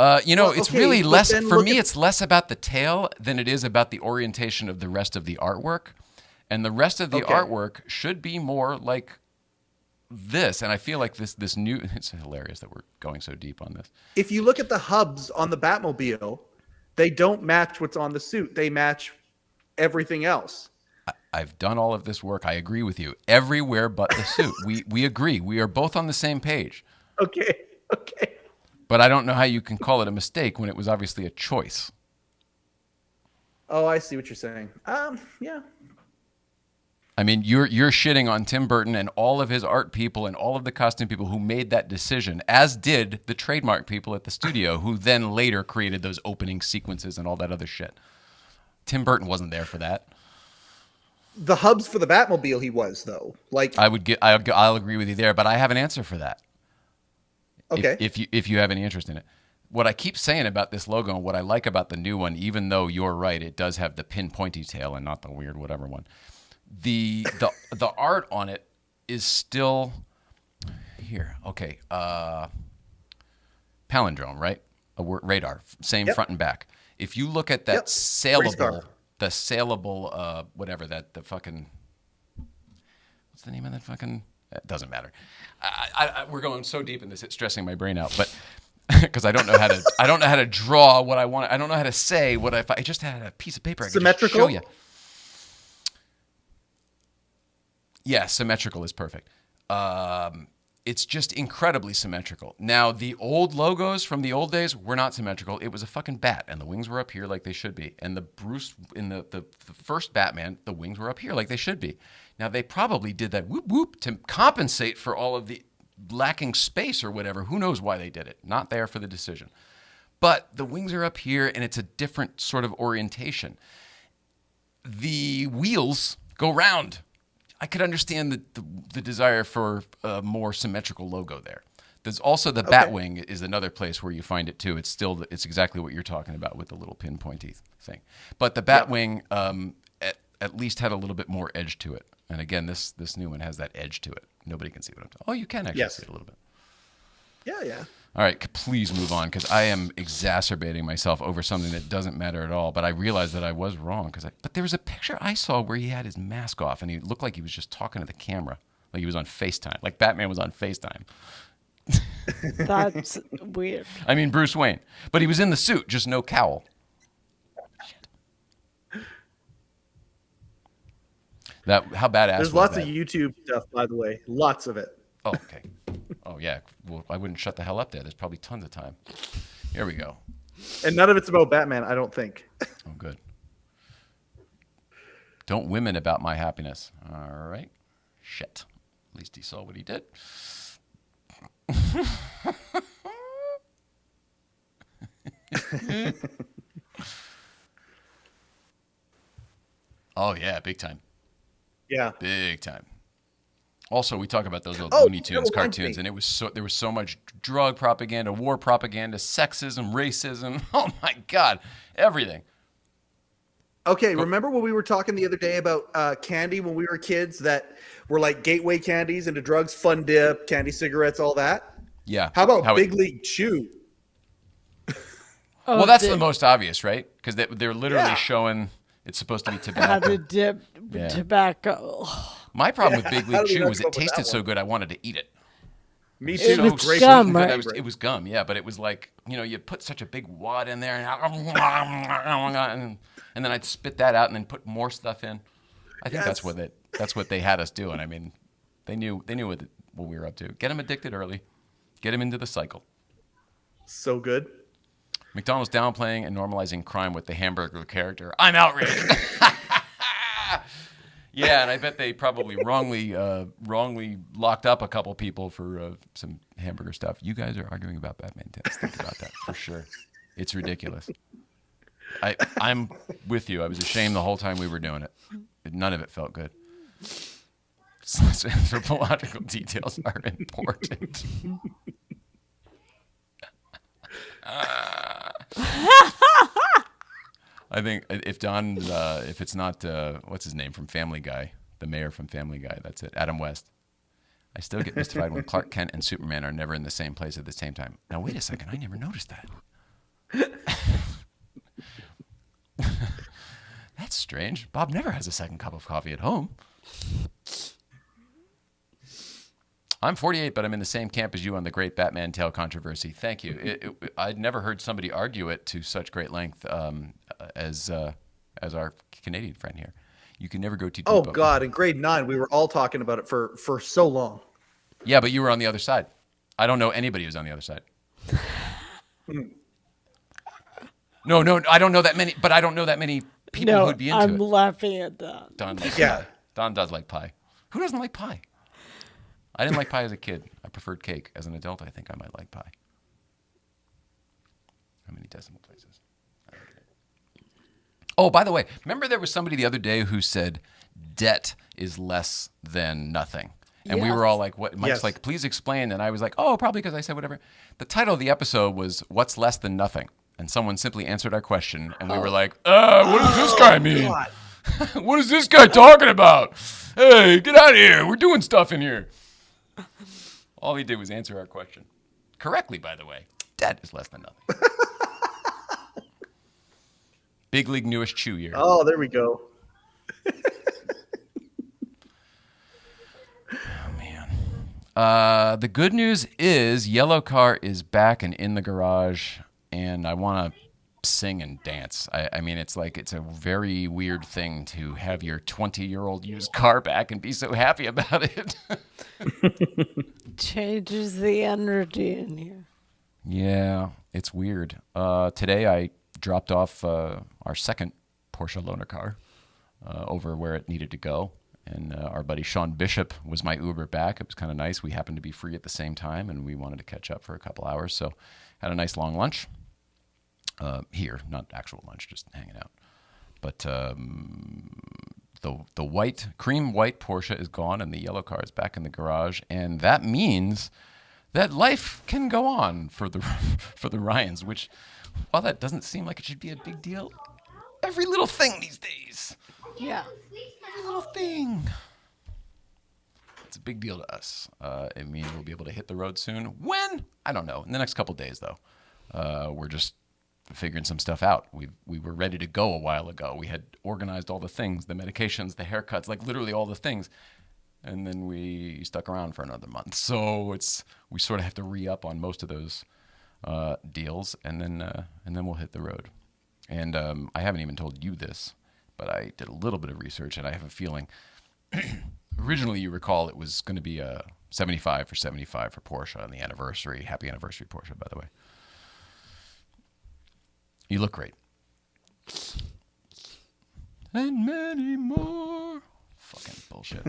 It's okay, really but less then for look me. at- It's less about the tail than it is about the orientation of the rest of the artwork, and the rest of the Okay. artwork should be more like this. And I feel like this new. It's hilarious that we're going so deep on this. If you look at the hubs on the Batmobile, they don't match what's on the suit. They match everything else. I've done all of this work. I agree with you everywhere but the suit. We agree. We are both on the same page. Okay. But I don't know how you can call it a mistake when it was obviously a choice. Oh, I see what you're saying. Yeah. I mean, you're shitting on Tim Burton and all of his art people and all of the costume people who made that decision, as did the trademark people at the studio who then later created those opening sequences and all that other shit. Tim Burton wasn't there for that. The hubs for the Batmobile, he was though. Like, I'll agree with you there, but I have an answer for that. okay. If you have any interest in it. What I keep saying about this logo and what I like about the new one, even though you're right, it does have the pin pointy tail and not the weird whatever one. The art on it is still, here. Okay. Palindrome, right? Radar, same Yep. front and back. If you look at that Yep. Race car. saleable, whatever the fucking, what's the name of that fucking? It doesn't matter. We're going so deep in this, it's stressing my brain out. But because I don't know how to draw what I want. I don't know how to say what I just had a piece of paper. I could just Symmetrical? show you. Yeah, symmetrical is perfect. It's just incredibly symmetrical. Now, the old logos from the old days were not symmetrical. It was a fucking bat, and the wings were up here like they should be. And the Bruce, in the first Batman, the wings were up here like they should be. Now, they probably did that whoop whoop to compensate for all of the lacking space or whatever. Who knows why they did it? Not there for the decision. But the wings are up here, and it's a different sort of orientation. The wheels go round. I could understand the desire for a more symmetrical logo there. There's also the Batwing is another place where you find it too. It's exactly what you're talking about with the little pinpointy thing. But the Batwing at least had a little bit more edge to it. And again, this new one has that edge to it. Nobody can see what I'm talking. Oh, you can actually see it a little bit. Yeah. All right, please move on because I am exacerbating myself over something that doesn't matter at all. But I realized that I was wrong but there was a picture I saw where he had his mask off and he looked like he was just talking to the camera, like he was on FaceTime, like Batman was on FaceTime. That's weird. I mean Bruce Wayne, but he was in the suit, just no cowl. How badass. There's lots of YouTube stuff, by the way. Lots of it. Oh, okay. Oh, yeah. Well, I wouldn't shut the hell up there. There's probably tons of time. Here we go. And none of it's about Batman, I don't think. Oh, good. Don't women about my happiness. All right. Shit. At least he saw what he did. Oh, yeah. Big time. Yeah. Big time. Also, we talk about those little Looney Tunes cartoons, and there was so much drug propaganda, war propaganda, sexism, racism. Oh my God, everything. Okay, remember when we were talking the other day about candy when we were kids that were like gateway candies into drugs, Fun Dip, candy cigarettes, all that? Yeah. How about Big League Chew? Well, that's the most obvious, right? Because they're literally showing it's supposed to be tobacco. How to dip tobacco. My problem with Big League Chew was it tasted so good I wanted to eat it. Me too. It was gum, right? It was gum, yeah, but it was like, you put such a big wad in there and then I'd spit that out and then put more stuff in. I think that's what they had us doing. I mean, they knew what we were up to. Get them addicted early. Get them into the cycle. So good. McDonald's downplaying and normalizing crime with the hamburger character. I'm outraged. Yeah, and I bet they probably wrongly locked up a couple people for some hamburger stuff. You guys are arguing about Batman. Think about that for sure. It's ridiculous. I'm with you. I was ashamed the whole time we were doing it. None of it felt good. Anthropological details are important. I think if it's not, what's his name from Family Guy, the mayor from Family Guy, that's it, Adam West. I still get mystified when Clark Kent and Superman are never in the same place at the same time. Now, wait a second, I never noticed that. That's strange. Bob never has a second cup of coffee at home. I'm 48, but I'm in the same camp as you on the great Batman tale controversy. Thank you. I'd never heard somebody argue it to such great length as our Canadian friend here. You can never go too deep. Oh, God. In grade 9, we were all talking about it for so long. Yeah, but you were on the other side. I don't know anybody who's on the other side. No, I don't know that many, but I don't know that many people who'd be into it. I'm laughing at that. Don likes pie. Don does like pie. Who doesn't like pie? I didn't like pie as a kid. I preferred cake. As an adult, I think I might like pie. How many decimal places? Oh, by the way, remember there was somebody the other day who said debt is less than nothing. And we were all like, what? Mike's like, please explain. And I was like, oh, probably because I said whatever. The title of the episode was What's Less Than Nothing? And someone simply answered our question. And we were like, what does this guy mean? What is this guy talking about? Hey, get out of here. We're doing stuff in here. All he did was answer our question. Correctly, by the way. That is less than nothing. Big League newest chew year. Oh, there we go. Oh, man. The good news is Yellowcar is back and in the garage, and I want to sing and dance. I mean, it's a very weird thing to have your 20-year-old used car back and be so happy about it. Changes the energy in here. Yeah, it's weird. Today I dropped off our second Porsche loaner car over where it needed to go. And our buddy Sean Bishop was my Uber back. It was kind of nice. We happened to be free at the same time, and we wanted to catch up for a couple hours. So had a nice long lunch here, not actual lunch, just hanging out. But the cream white Porsche is gone, and the yellow car is back in the garage. And that means that life can go on for the Ryans, which, while that doesn't seem like it should be a big deal, every little thing these days. Yeah. Every little thing. It's a big deal to us. It means we'll be able to hit the road soon. When? I don't know. In the next couple days, though. We're just figuring some stuff out. We were ready to go a while ago. We had organized all the things, the medications, the haircuts, like literally all the things. And then we stuck around for another month. So we sort of have to re-up on most of those deals, and then we'll hit the road. And I haven't even told you this, but I did a little bit of research, and I have a feeling. Originally, you recall it was going to be a 75 for 75 for Porsche on the anniversary. Happy anniversary, Porsche, by the way. You look great. And many more. Fucking bullshit.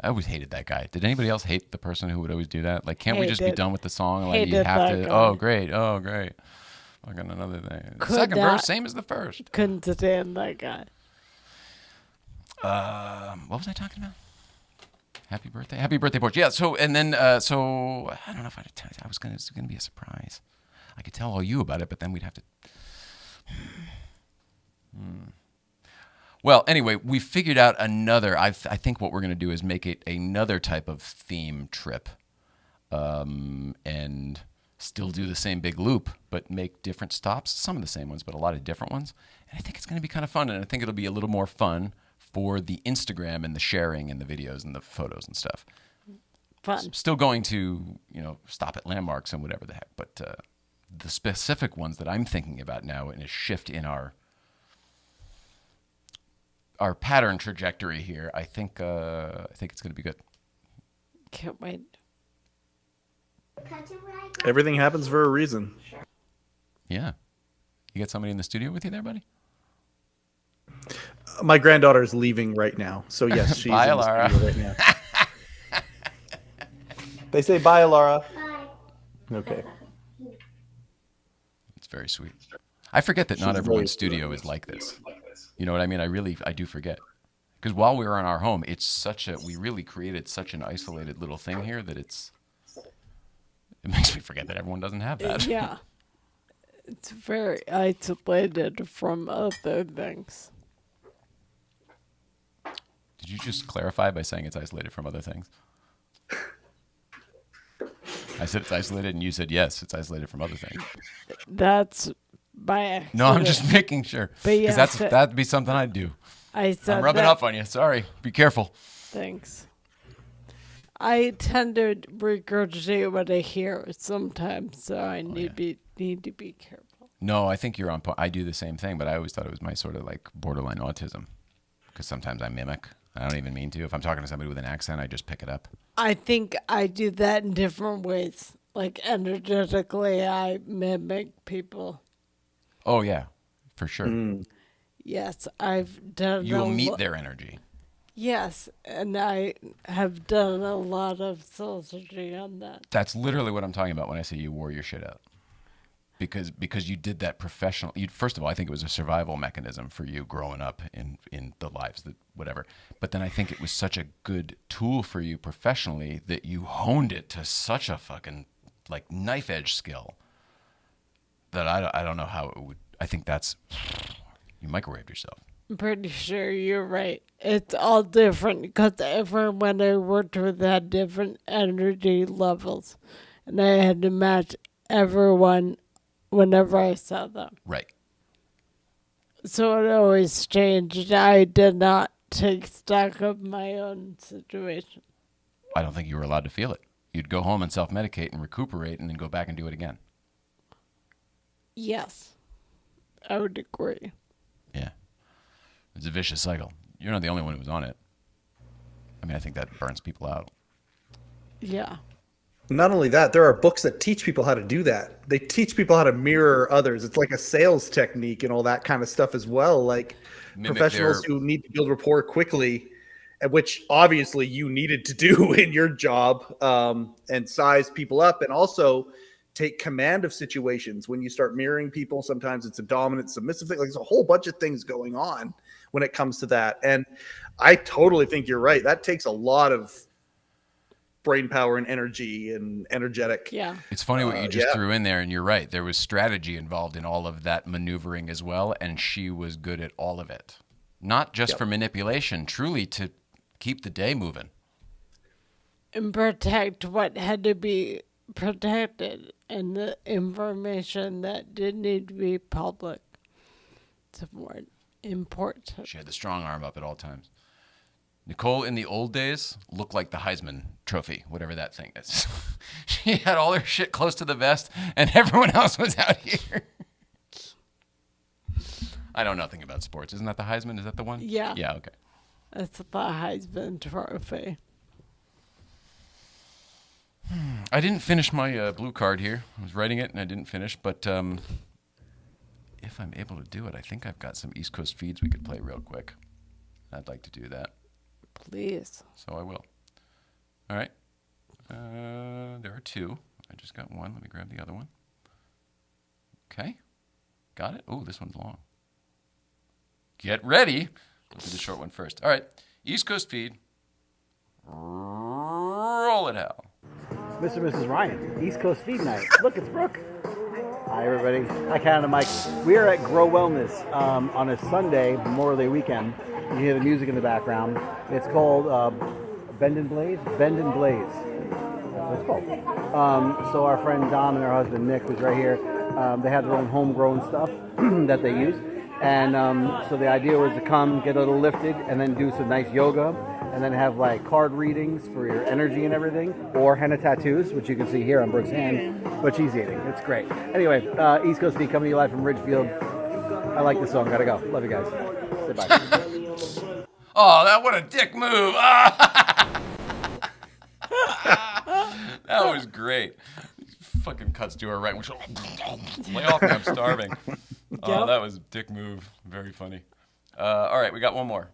I always hated that guy. Did anybody else hate the person who would always do that? Like, can't we just be done with the song? Like, you have to. Oh, great. Oh, great. Fucking another thing. The second verse, same as the first. Couldn't stand that guy. What was I talking about? Happy birthday, Porsche. Yeah. So and then so I don't know if I'd tell you. It was gonna be a surprise. I could tell all you about it, but then we'd have to. Well, anyway, we figured out another. I think what we're gonna do is make it another type of theme trip, and still do the same big loop, but make different stops. Some of the same ones, but a lot of different ones. And I think it's gonna be kind of fun, and I think it'll be a little more fun for the Instagram and the sharing and the videos and the photos and stuff. Fun. Still going to, stop at landmarks and whatever the heck, but the specific ones that I'm thinking about now in a shift in our pattern trajectory here, I think it's going to be good. Can't wait. Everything happens for a reason. Yeah. You got somebody in the studio with you there, buddy? My granddaughter is leaving right now, so yes, she's bye, in the Laura. studio right now. They say bye, Laura. Bye. Okay. It's very sweet. I forget that not She's everyone's really studio is like this. You know what I mean? I do forget. Because while we were in our home, we really created such an isolated little thing here that it makes me forget that everyone doesn't have that. Yeah. It's very isolated from other things. Did you just clarify by saying it's isolated from other things? I said it's isolated, and you said yes, it's isolated from other things. That's by accident. No, I'm just making sure. But Because yes, that'd be something I'd do. I said I'm rubbing that. off on you. Sorry. Be careful. Thanks. I tend to regurgitate what I hear sometimes, so I need to be careful. No, I think you're on point. I do the same thing, but I always thought it was my sort of like borderline autism. Because sometimes I mimic. I don't even mean to. If I'm talking to somebody with an accent, I just pick it up. I think I do that in different ways. Like energetically, I mimic people. Oh, yeah. For sure. Yes, I've done. You will meet their energy. Yes, and I have done a lot of surgery on that. That's literally what I'm talking about when I say you wore your shit out. Because you did that professional. First of all, I think it was a survival mechanism for you growing up in the lives that whatever. But then I think it was such a good tool for you professionally that you honed it to such a fucking like knife edge skill that I don't know how it would. I think you microwaved yourself. I'm pretty sure you're right. It's all different because everyone I worked with had different energy levels, and I had to match everyone whenever I saw them. Right. So it always changed. I did not take stock of my own situation. I don't think you were allowed to feel it. You'd go home and self-medicate and recuperate and then go back and do it again. Yes, I would agree. Yeah. It's a vicious cycle. You're not the only one who was on it. I mean, I think that burns people out. Yeah. Not only that, there are books that teach people how to do that. They teach people how to mirror others. It's like a sales technique and all that kind of stuff as well. Like Mimic professionals who need to build rapport quickly, which obviously you needed to do in your job, and size people up, and also take command of situations. When you start mirroring people, sometimes it's a dominant, submissive thing. Like there's a whole bunch of things going on when it comes to that. And I totally think you're right. That takes a lot of brain power and energy and energetic. Yeah. It's funny what you just threw in there, and you're right. There was strategy involved in all of that maneuvering as well, and she was good at all of it. Not just for manipulation, truly to keep the day moving. And protect what had to be protected and the information that did need to be public. It's more important. She had the strong arm up at all times. Nicole, in the old days, looked like the Heisman Trophy, whatever that thing is. She had all her shit close to the vest, and everyone else was out here. I know nothing about sports. Isn't that the Heisman? Is that the one? Yeah. Yeah, okay. That's the Heisman Trophy. I didn't finish my blue card here. I was writing it, and I didn't finish, but if I'm able to do it, I think I've got some East Coast feeds we could play real quick. I'd like to do that. Please. So I will. All right. There are two. I just got one. Let me grab the other one. Okay. Got it. Oh, this one's long. Get ready. Let's do the short one first. All right. East Coast feed. Roll it out. Mr. and Mrs. Ryan, East Coast Feed Night. Look, it's Brooke. Hi, everybody. Hi, Kat and Mike. We are at Grow Wellness on a Sunday, Memorial Day weekend. You hear the music in the background. It's called Bend and Blaze? Bend and Blaze. That's what it's called. So our friend Dom and her husband Nick was right here. They have their own homegrown stuff that they use. And so the idea was to come, get a little lifted, and then do some nice yoga. And then have like card readings for your energy and everything, or henna tattoos, which you can see here on Brooke's hand, but she's eating. It's great. Anyway, East Coast Feed coming to you live from Ridgefield. I like the song. Gotta go. Love you guys. Say bye. Oh, what a dick move. That was great. Fucking cuts to her right. Lay off me, I'm starving. Oh, that was a dick move. Very funny. All right, we got one more.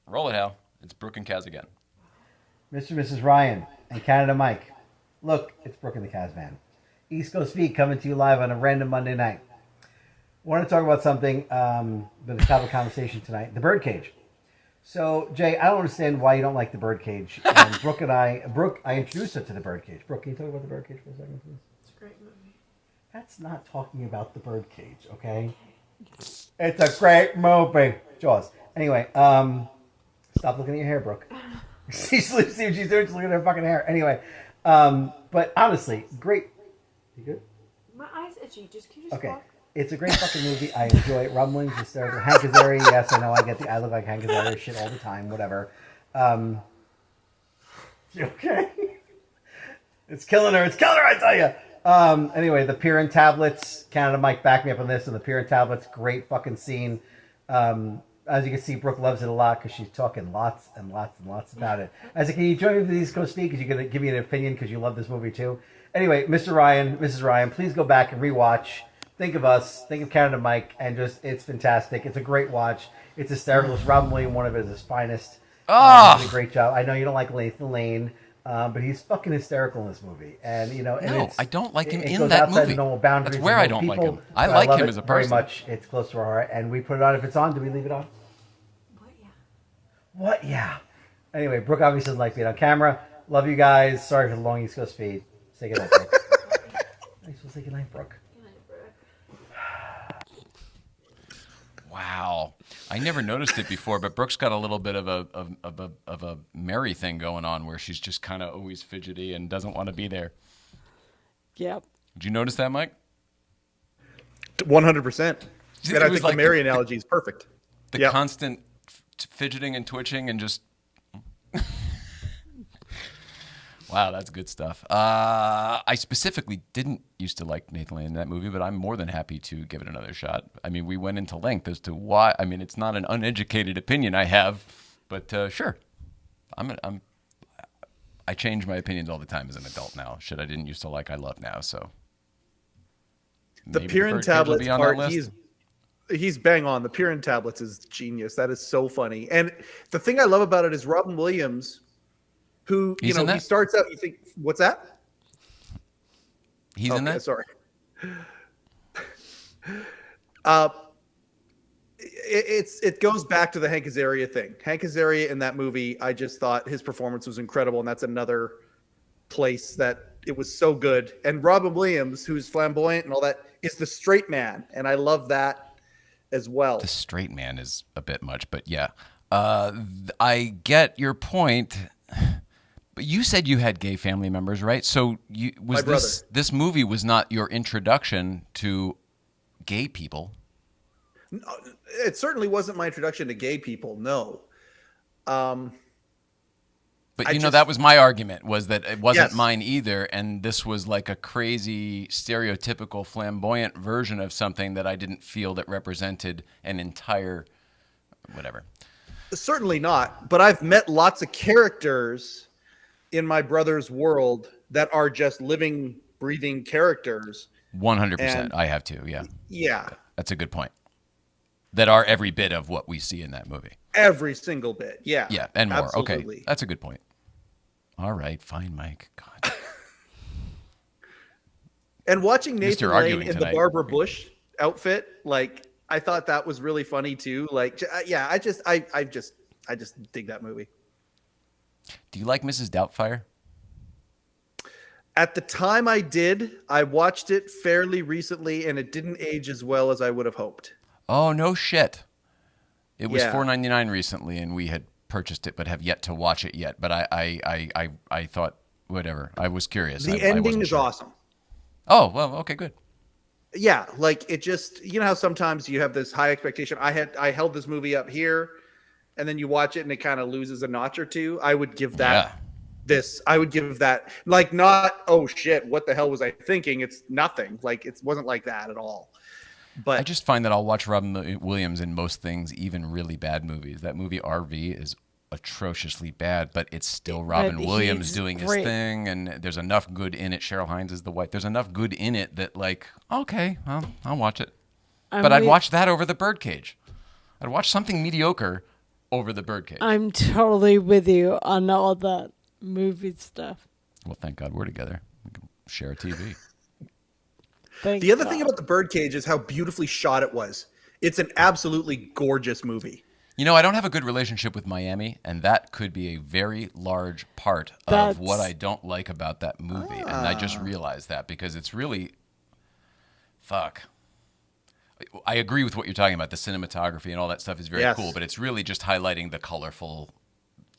Roll it, Hal. It's Brooke and Kaz again. Mr. and Mrs. Ryan and Canada Mike. Look, it's Brooke and the Kaz Man. East Coast Feed coming to you live on a random Monday night. Want to talk about something, but it's top of conversation tonight. The Birdcage. So, Jay, I don't understand why you don't like the Birdcage. And Brooke, I introduced her to the Birdcage. Brooke, can you talk about the Birdcage for a second, please? It's a great movie. That's not talking about the Birdcage, okay? It's a great movie. Jaws. Anyway, stop looking at your hair, Brooke. See what she's doing? She's looking at her fucking hair. Anyway, but honestly, great. You good? My eye's itchy. Can you just Okay. walk? It's a great fucking movie. I enjoy it. Rumblings, hysterical. Hank Azaria, yes, I know. I look like Hank Azaria shit all the time. Whatever. You okay? It's killing her. It's killing her, I tell you. Anyway, the Pirin tablets. Canada Mike backed me up on this. And the Pirin tablets, great fucking scene. As you can see, Brooke loves it a lot because she's talking lots and lots and lots about it. I said, can you join me for the East Coast Feed? Because you're going to give me an opinion because you love this movie too. Anyway, Mr. Ryan, Mrs. Ryan, please go back and rewatch. Think of us. Think of Canada Mike. And just, it's fantastic. It's a great watch. It's hysterical. It's Robin Williams, one of his finest. He did a great job. I know you don't like Nathan Lane, but he's fucking hysterical in this movie. And, you know, and No, I don't like him it in goes that outside movie. the normal boundaries. That's where of I most don't like people, him. I but like love him it as a very person. much. It's close to our heart. And we put it on. If it's on, do we leave it on? What? Yeah. Anyway, Brooke obviously doesn't like being on camera. Love you guys. Sorry for the long East Coast feed. Say goodnight, Brooke. You're supposed to say goodnight, Brooke. Good night, Brooke. Wow. I never noticed it before, but Brooke's got a little bit of a Mary thing going on where she's just kind of always fidgety and doesn't want to be there. Yep. Did you notice that, Mike? 100%. It And I was think like the Mary analogy is perfect. The Yep. constant fidgeting and twitching and just. Wow, that's good stuff. I specifically didn't used to like Nathan Lane in that movie, but I'm more than happy to give it another shot. I mean, we went into length as to why. I mean, it's not an uneducated opinion I have, but sure. I change my opinions all the time as an adult now. Shit I didn't used to like, I love now. So The maybe Pirin Birdcage will tablets be on that part, list. he's bang on. The Pirin tablets is genius. That is so funny. And the thing I love about it is Robin Williams, who He's in he that? starts out. You think, what's that? He's in that. Sorry. It goes back to the Hank Azaria thing. Hank Azaria in that movie, I just thought his performance was incredible, and that's another place that it was so good. And Robin Williams, who's flamboyant and all that, is the straight man, and I love that as well. The straight man is a bit much, but yeah. I get your point. But you said you had gay family members, right? So this movie was not your introduction to gay people? No, it certainly wasn't my introduction to gay people. No. But that was my argument, was that it wasn't Yes. mine either, and this was like a crazy, stereotypical, flamboyant version of something that I didn't feel that represented an entire whatever. Certainly not. But I've met lots of characters in my brother's world that are just living, breathing characters. 100%. And- I have to, yeah. Yeah. That's a good point. That are every bit of what we see in that movie. Every single bit. Yeah. Yeah, and more. Absolutely. Okay, that's a good point. All right, fine, Mike. God. And watching Nathan Lane arguing in tonight. the Barbara Bush outfit, like, I thought that was really funny too. Like, yeah, I just dig that movie. Do you like Mrs. Doubtfire? At the time I did, I watched it fairly recently, and it didn't age as well as I would have hoped. Oh, no shit. It was Yeah. $4.99 recently, and we had purchased it, but have yet to watch it yet. But I thought, whatever. I was curious. The I ending wasn't is sure. awesome. Oh, well, okay, good. Yeah, like it just, how sometimes you have this high expectation. I held this movie up here, and then you watch it and it kind of loses a notch or two. I would give that I would give that, like, not, oh shit, what the hell was I thinking? It's nothing. Like, it wasn't like that at all. But I just find that I'll watch Robin Williams in most things, even really bad movies. That movie RV is atrociously bad, but it's still Robin Williams he's doing his great. thing, and there's enough good in it. Cheryl Hines is the wife. There's enough good in it that, like, okay, well, I'll watch it. But I'd watch that over the Birdcage. I'd watch something mediocre over the Birdcage. I'm totally with you on all that movie stuff. Well, thank God we're together. We can share a TV. the other thing about the Birdcage is how beautifully shot it was. It's an absolutely gorgeous movie. You know, I don't have a good relationship with Miami, and that could be a very large part of what I don't like about that movie. And I just realized that because it's really, fuck. I agree with what you're talking about. The cinematography and all that stuff is very Yes. cool, but it's really just highlighting the colorful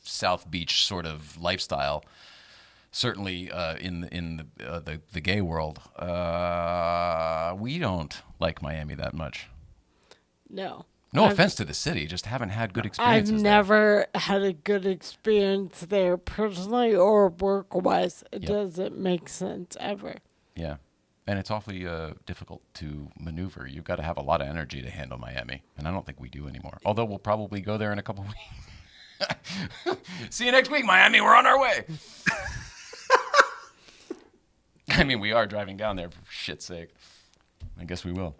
South Beach sort of lifestyle. Certainly in the gay world, we don't like Miami that much. No. No offense to the city, just haven't had good I've experiences there. never had a good experience there personally or work-wise. It Yep. doesn't make sense ever. Yeah. And it's awfully difficult to maneuver. You've got to have a lot of energy to handle Miami. And I don't think we do anymore. Although we'll probably go there in a couple weeks. See you next week, Miami. We're on our way. I mean, we are driving down there, for shit's sake. I guess we will.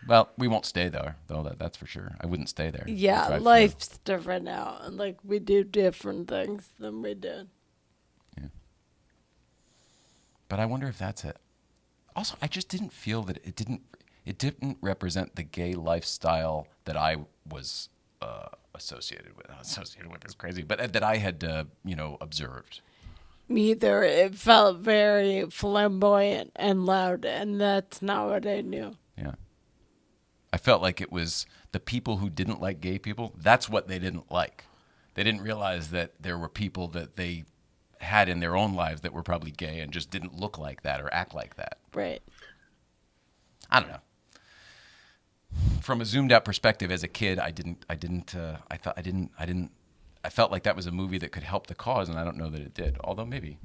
Well, we won't stay there, though. That's for sure. I wouldn't stay there. Yeah, We'll drive life's different now. And, like, we do different things than we did. through. Yeah. But I wonder if that's it. Also, I just didn't feel that it didn't represent the gay lifestyle that I was associated with. Associated with is crazy, but that I had observed. Neither. It felt very flamboyant and loud, and that's not what I knew. Yeah. I felt like it was the people who didn't like gay people. That's what they didn't like. They didn't realize that there were people that they had in their own lives that were probably gay and just didn't look like that or act like that. Right. I don't know. From a zoomed out perspective, as a kid, I felt like that was a movie that could help the cause, and I don't know that it did. Although maybe,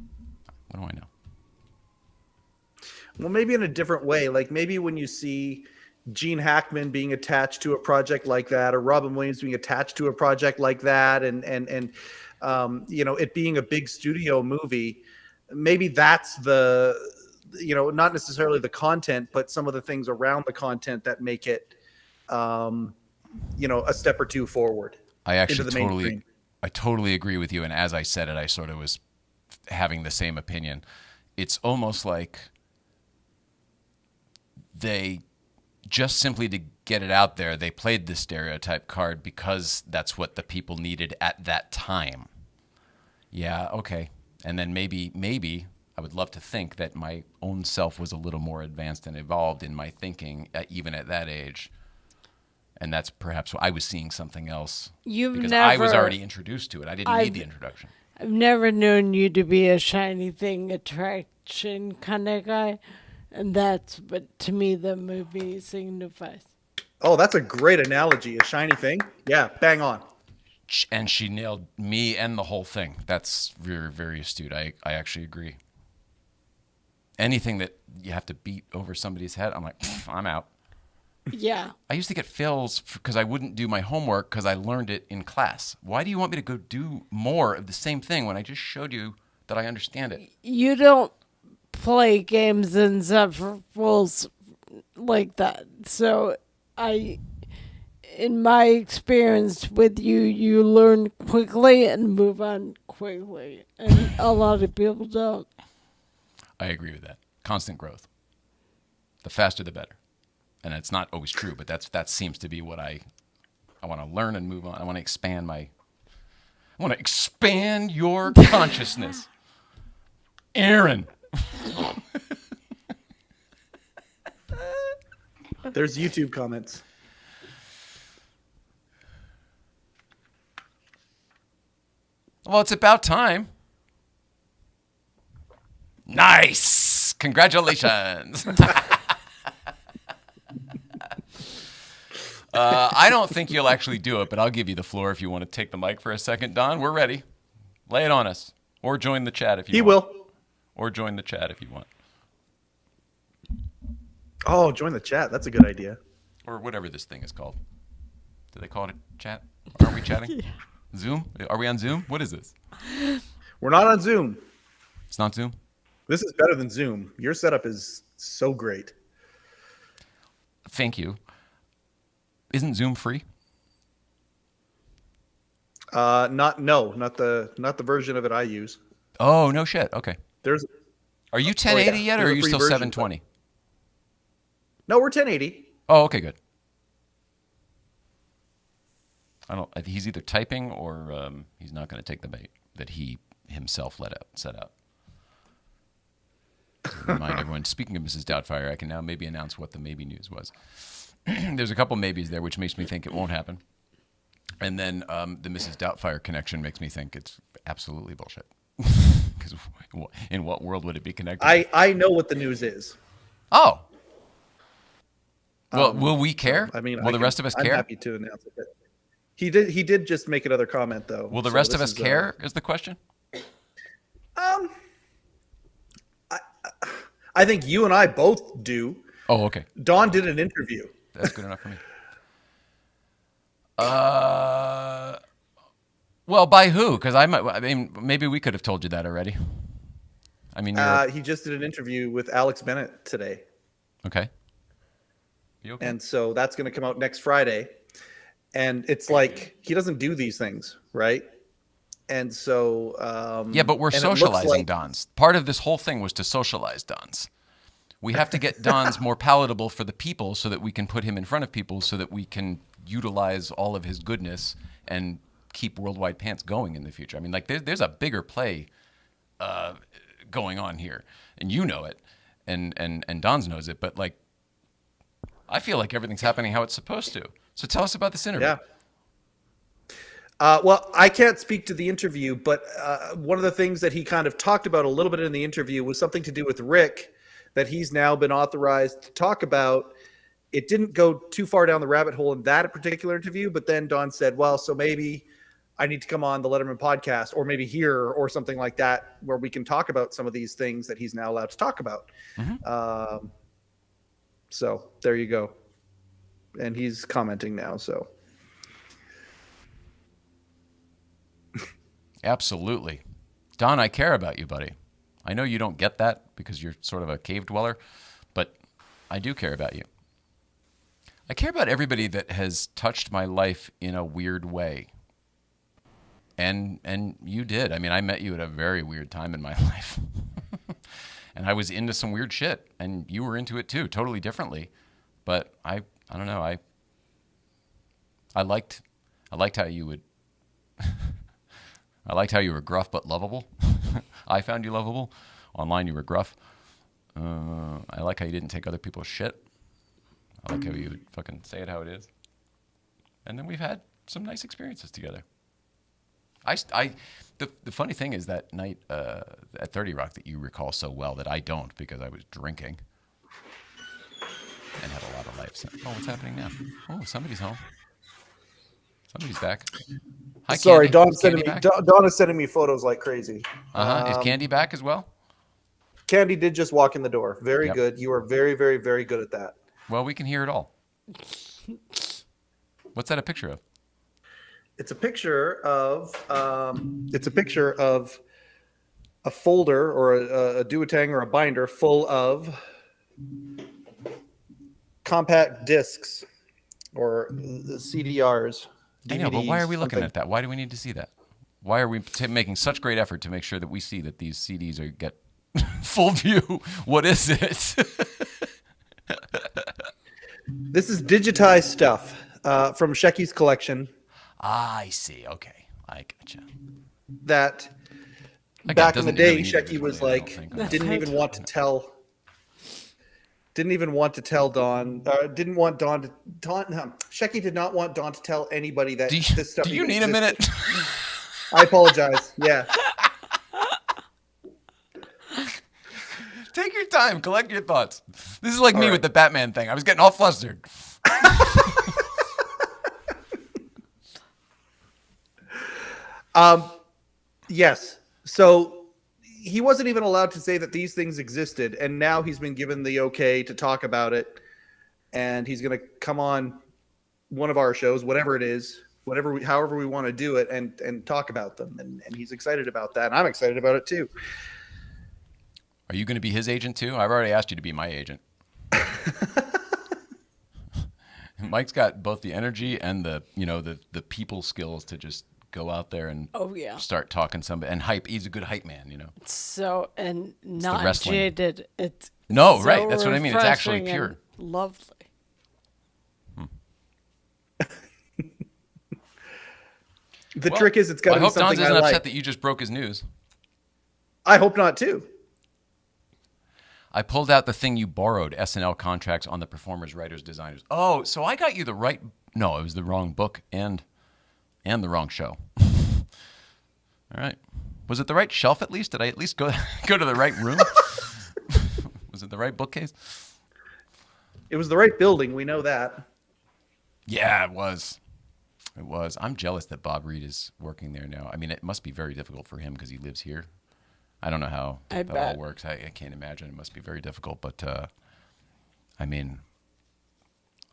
what do I know? Well, maybe in a different way. Like maybe when you see Gene Hackman being attached to a project like that, or Robin Williams being attached to a project like that, and it being a big studio movie, maybe that's the, not necessarily the content, but some of the things around the content that make it, a step or two forward. I actually into the mainstream. I totally agree with you. And as I said it, I sort of was having the same opinion. It's almost like they just simply to get it out there, they played the stereotype card because that's what the people needed at that time. Yeah, okay. And then maybe I would love to think that my own self was a little more advanced and evolved in my thinking, even at that age. And that's perhaps why I was seeing something else. I was already introduced to it. I didn't need the introduction. I've never known you to be a shiny thing attraction kind of guy. And that's what, to me, the movie signifies. Oh, that's a great analogy. A shiny thing. Yeah, bang on. And she nailed me and the whole thing. That's very, very astute. I actually agree. Anything that you have to beat over somebody's head, I'm like, I'm out. Yeah. I used to get fails because I wouldn't do my homework because I learned it in class. Why do you want me to go do more of the same thing when I just showed you that I understand it? You don't play games and stuff for fools like that. So in my experience with you, you learn quickly and move on quickly. And a lot of people don't. I agree with that. Constant growth. The faster, the better. And it's not always true, but that seems to be what I want to learn and move on. I want to expand your consciousness. Aaron. There's YouTube comments. Well, it's about time. Nice. Congratulations. I don't think you'll actually do it, but I'll give you the floor if you want to take the mic for a second. Don, we're ready. Lay it on us. Or join the chat if you want. He will. Or join the chat if you want. Oh, join the chat. That's a good idea. Or whatever this thing is called. Do they call it a chat? Are we chatting? Yeah. Zoom? Are we on Zoom? What is this? We're not on Zoom. It's not Zoom? This is better than Zoom. Your setup is so great. Thank you. Isn't Zoom free? Not the version of it I use. Oh, no shit. Okay. Are you 1080 yet, or are you still 720? No, we're 1080. Oh, okay, good. He's either typing or he's not going to take the bait that he himself set out. Remind everyone, speaking of Mrs. Doubtfire, I can now maybe announce what the maybe news was. There's a couple maybes there, which makes me think it won't happen. And then the Mrs. Doubtfire connection makes me think it's absolutely bullshit. Because in what world would it be connected? I know what the news is. Oh. Well, will we care? I mean, will the rest of us care? I'm happy to announce it. He did just make another comment, though. Will the rest of us care, is the question? I think you and I both do. Oh, okay. Dawn did an interview. That's good enough for me. Well, by who? Because maybe we could have told you that already. I mean, he just did an interview with Alex Bennett today. Okay. You okay? And so that's going to come out next Friday. And it's like, he doesn't do these things, right? And so... yeah, but we're socializing Dons. Part of this whole thing was to socialize Dons. We have to get Don's more palatable for the people so that we can put him in front of people so that we can utilize all of his goodness and keep Worldwide Pants going in the future. I mean, like, there's a bigger play going on here. And you know it. And Don's knows it. But, like, I feel like everything's happening how it's supposed to. So tell us about this interview. Yeah. Well, I can't speak to the interview, but one of the things that he kind of talked about a little bit in the interview was something to do with Rick that he's now been authorized to talk about. It didn't go too far down the rabbit hole in that particular interview, but then Don said, well, so maybe I need to come on the Letterman podcast or maybe here or something like that where we can talk about some of these things that he's now allowed to talk about. So there you go. And he's commenting now, so. Absolutely. Don, I care about you, buddy. I know you don't get that because you're sort of a cave dweller, but I do care about you. I care about everybody that has touched my life in a weird way. And you did. I mean, I met you at a very weird time in my life. And I was into some weird shit, and you were into it too, totally differently. But I don't know. I liked how you would I liked how you were gruff but lovable. I found you lovable. Online, you were gruff. I like how you didn't take other people's shit. I like how you would fucking say it how it is. And then we've had some nice experiences together. The funny thing is that night at 30 Rock that you recall so well that I don't because I was drinking and had a lot of life. Oh, what's happening now? Oh, somebody's home. Somebody's back. Hi, Sorry, Candy. Dawn is sending me photos like crazy. Is Candy back as well? Candy did just walk in the door. Very Yep. good. You are very, very, very good at that. Well, we can hear it all. What's that a picture of? It's a picture of a folder or a duotang or a binder full of compact discs or CDRs. I know, but why are we looking something. at that? Why do we need to see that? Why are we making such great effort to make sure that we see that these CDs get full view? What is it? This is digitized stuff from Shecky's collection I see. Okay, I gotcha. that That guy back in the doesn't day, really need it Shecky was visually, I like, don't think. didn't even want to tell Don, didn't want Don to, Shecky did not want Don to tell anybody that this stuff Do you even need a existed. minute? I apologize. Yeah. Take your time. Collect your thoughts. This is like me right. with the Batman thing. I was getting all flustered. Yes. So he wasn't even allowed to say that these things existed, and now he's been given the okay to talk about it, and he's going to come on one of our shows, whatever it is, however we want to do it, and talk about them, and he's excited about that, and I'm excited about it too. Are you going to be his agent too? I've already asked you to be my agent. Mike's got both the energy and the people skills to just go out there and start talking somebody and hype. He's a good hype man, you know. So and not wrestling. jaded. It's No, so right. That's what I mean. It's actually refreshing pure. and lovely. The trick is it's got to I be hope Don's something isn't I upset like. that you just broke his news. I hope not too. I pulled out the thing you borrowed, SNL contracts on the performers, writers, designers. Oh, so I got you the right... No, it was the wrong book and the wrong show. All right. Was it the right shelf at least? Did I at least go to the right room? Was it the right bookcase? It was the right building. We know that. Yeah, it was. It was. I'm jealous that Bob Reed is working there now. I mean, it must be very difficult for him because he lives here. I don't know how that all works. I can't imagine. It must be very difficult. But, I mean,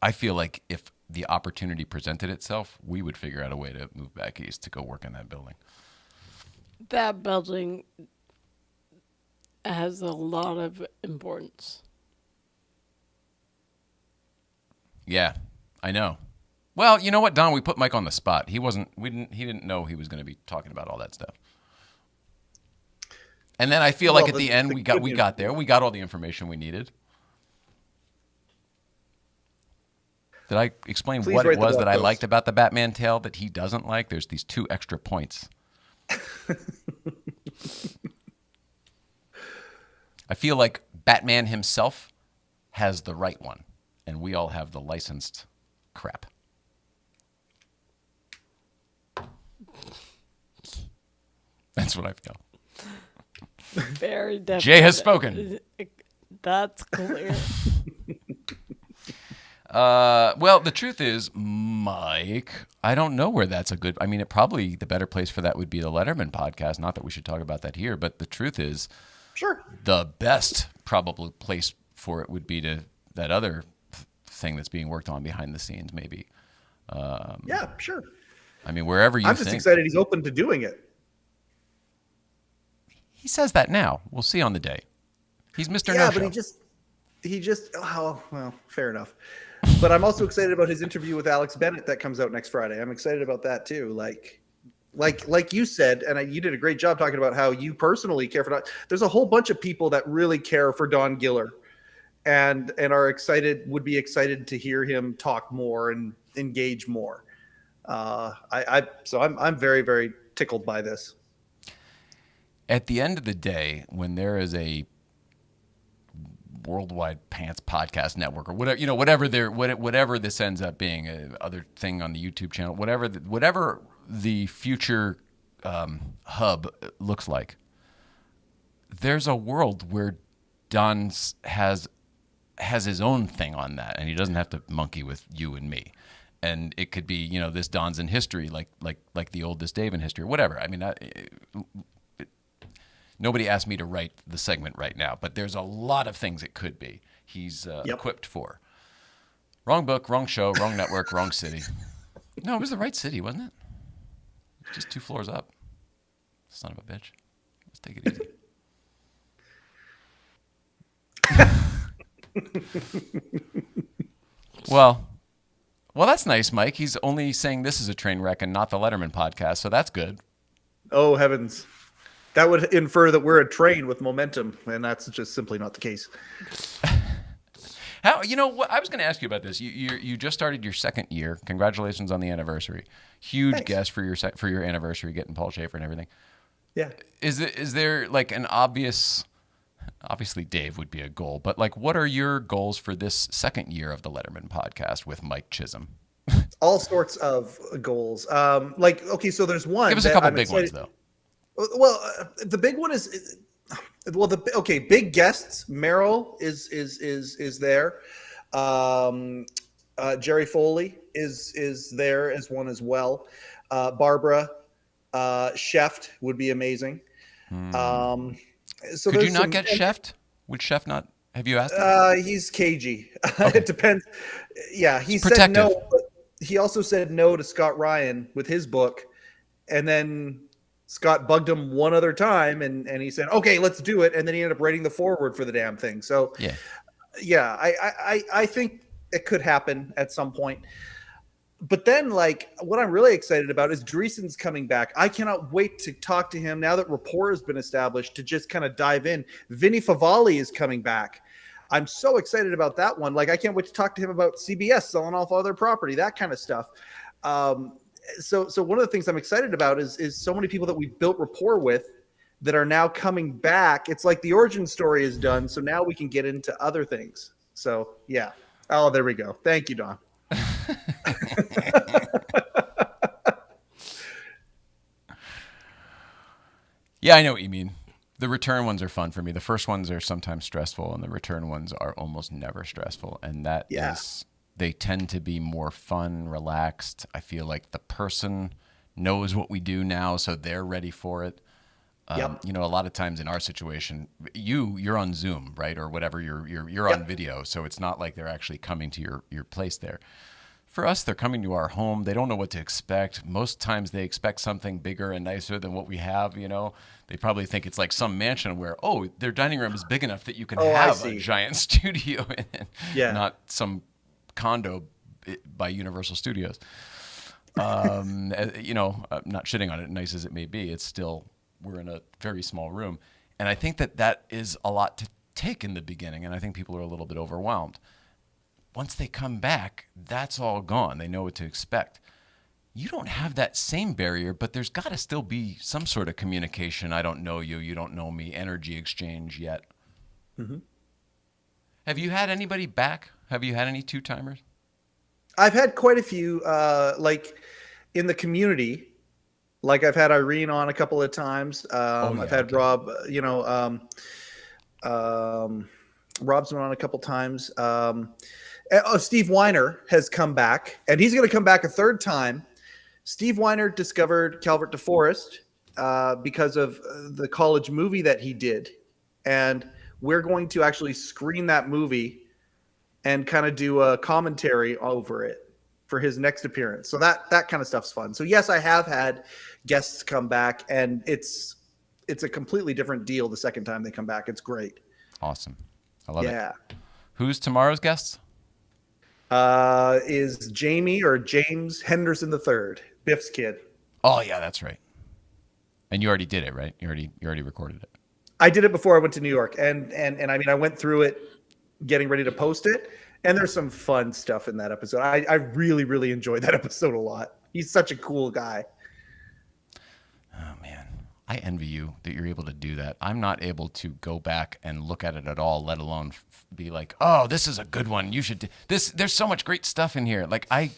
I feel like if the opportunity presented itself, we would figure out a way to move back east to go work in that building. That building has a lot of importance. Yeah, I know. Well, you know what, Don? We put Mike on the spot. He didn't know he was going to be talking about all that stuff. And then I feel like at the end we got there. We got all the information we needed. Did I explain what it was that I liked about the Batman tale that he doesn't like? There's these 2 extra points. I feel like Batman himself has the right one. and we all have the licensed crap. That's what I feel. Very definite. Jay has spoken. That's clear. Well, the truth is, Mike, I don't know where that's a good. I mean, probably the better place for that would be the Letterman podcast. Not that we should talk about that here, but the truth is, Sure. the best probably place for it would be to that other thing that's being worked on behind the scenes, maybe. Yeah, sure. I mean, wherever you I'm just think. excited he's open to doing it. He says that now. We'll see on the day. He's Mr. Yeah, No-Show. but he just. Oh, well, fair enough. But I'm also excited about his interview with Alex Bennett that comes out next Friday. I'm excited about that too. Like you said, and you did a great job talking about how you personally care for Don. There's a whole bunch of people that really care for Don Giller, and are excited, would be excited to hear him talk more and engage more. So I'm very, very tickled by this. At the end of the day, when there is a Worldwide Pants Podcast Network or whatever, whatever this ends up being, other thing on the YouTube channel, whatever the future hub looks like, there's a world where Don has his own thing on that, and he doesn't have to monkey with you and me. And it could be, this Don's in history, like the oldest Dave in history, whatever. I mean, nobody asked me to write the segment right now, but there's a lot of things it could be. He's equipped for. Wrong book, wrong show, wrong network, wrong city. No, it was the right city, wasn't it? Just 2 floors up. Son of a bitch. Let's take it easy. Well, that's nice, Mike. He's only saying this is a train wreck and not the Letterman podcast, so that's good. Oh, heavens. That would infer that we're a train with momentum, and that's just simply not the case. How what I was going to ask you about this. You just started your second year. Congratulations on the anniversary. Huge Thanks. guest for your anniversary, getting Paul Schaefer and everything. Yeah. Is there like an obviously Dave would be a goal, but like what are your goals for this second year of the Letterman podcast with Mike Chisholm? All sorts of goals. Okay, so there's one. Give us a couple big ones though. Well, the big one is big guests. Meryl is there. Jerry Foley is there as one as well. Barbara Sheft would be amazing. So could you not get Sheft? Would Sheft not? Have you asked him? He's cagey. It depends. Yeah, he said protective. no. But he also said no to Scott Ryan with his book, and then Scott bugged him one other time, and he said, "Okay, let's do it." And then he ended up writing the foreword for the damn thing. So, yeah, I think it could happen at some point. But then, what I'm really excited about is Dreesen's coming back. I cannot wait to talk to him now that rapport has been established, to just kind of dive in. Vinny Favale is coming back. I'm so excited about that one. I can't wait to talk to him about CBS selling off all their property, that kind of stuff. So one of the things I'm excited about is so many people that we've built rapport with that are now coming back. It's like the origin story is done, so now we can get into other things. So, yeah. Oh, there we go. Thank you, Don. Yeah, I know what you mean. The return ones are fun for me. The first ones are sometimes stressful, and the return ones are almost never stressful. And that is, they tend to be more fun, relaxed. I feel like the person knows what we do now, so they're ready for it. A lot of times in our situation, you're on Zoom, right, or whatever. You're on video, so it's not like they're actually coming to your place there. For us, they're coming to our home. They don't know what to expect. Most times they expect something bigger and nicer than what we have, They probably think it's like some mansion where, their dining room is big enough that you can have a giant studio in it. Yeah. Not some condo by Universal Studios. I'm not shitting on it, nice as it may be. It's still, we're in a very small room. And I think that is a lot to take in the beginning. And I think people are a little bit overwhelmed. Once they come back, that's all gone. They know what to expect. You don't have that same barrier, but there's got to still be some sort of communication. I don't know you. You don't know me. Energy exchange yet. Mm-hmm. Have you had anybody back Have you had any two-timers? I've had quite a few, like in the community. Like I've had Irene on a couple of times. I've had okay. Rob, Rob's been on a couple times. Steve Weiner has come back, and he's going to come back a third time. Steve Weiner discovered Calvert DeForest because of the college movie that he did. And we're going to actually screen that movie and kind of do a commentary over it for his next appearance. So that kind of stuff's fun. So yes, I have had guests come back, and it's a completely different deal the second time they come back. It's great. Awesome. I love Yeah. it. Who's tomorrow's guest? Is Jamie or James Henderson III, Biff's kid. Oh, yeah, that's right. And you already did it, right? You already recorded it. I did it before I went to New York, and I mean, I went through it getting ready to post it, and there's some fun stuff in that episode. I really, really enjoyed that episode a lot. He's such a cool guy. Oh, man. I envy you that you're able to do that. I'm not able to go back and look at it at all, let alone be like, oh, this is a good one. You should do this. There's so much great stuff in here. Like I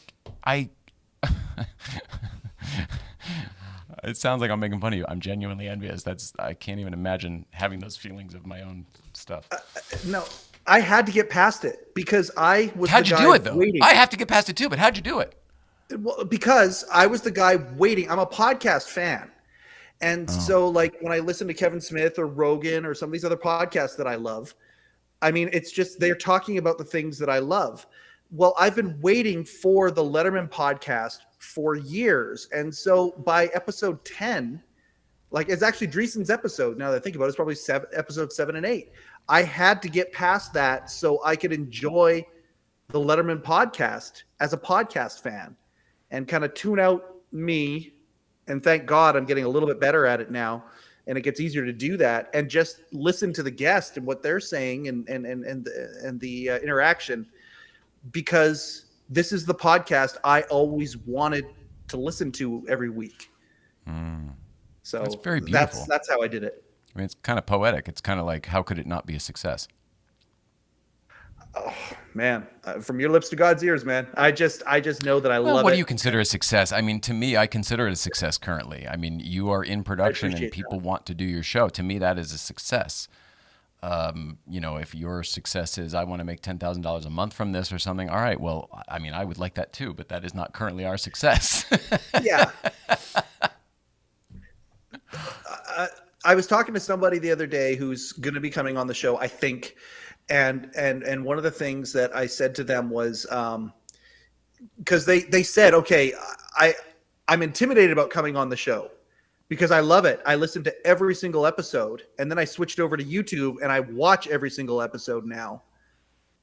it sounds like I'm making fun of you. I'm genuinely envious. I can't even imagine having those feelings of my own stuff. No, I had to get past it because I was How'd the you guy do it, though? waiting. I have to get past it, too, but how'd you do it? Well, because I was the guy waiting. I'm a podcast fan. And so like when I listen to Kevin Smith or Rogan or some of these other podcasts that I love, I mean, it's just they're talking about the things that I love. Well, I've been waiting for the Letterman podcast for years. And so by episode 10, like it's actually Dreesen's episode, now that I think about it, it's probably episode 7 and 8. I had to get past that so I could enjoy the Letterman podcast as a podcast fan and kind of tune out me. And thank God I'm getting a little bit better at it now. And it gets easier to do that and just listen to the guest and what they're saying and the interaction, because this is the podcast I always wanted to listen to every week. So That's very beautiful. That's how I did it. I mean, it's kind of poetic. It's kind of like, how could it not be a success? Oh man, from your lips to God's ears, man. I just know that I love it. What do you consider a success? I mean, to me, I consider it a success currently. I mean, you are in production and people want to do your show. To me, that is a success. If your success is I want to make $10,000 a month from this or something, all right, well, I mean, I would like that too, but that is not currently our success. Yeah. I was talking to somebody the other day who's going to be coming on the show, I think. And one of the things that I said to them was, because they said, okay, I'm intimidated about coming on the show because I love it. I listen to every single episode, and then I switched over to YouTube and I watch every single episode now.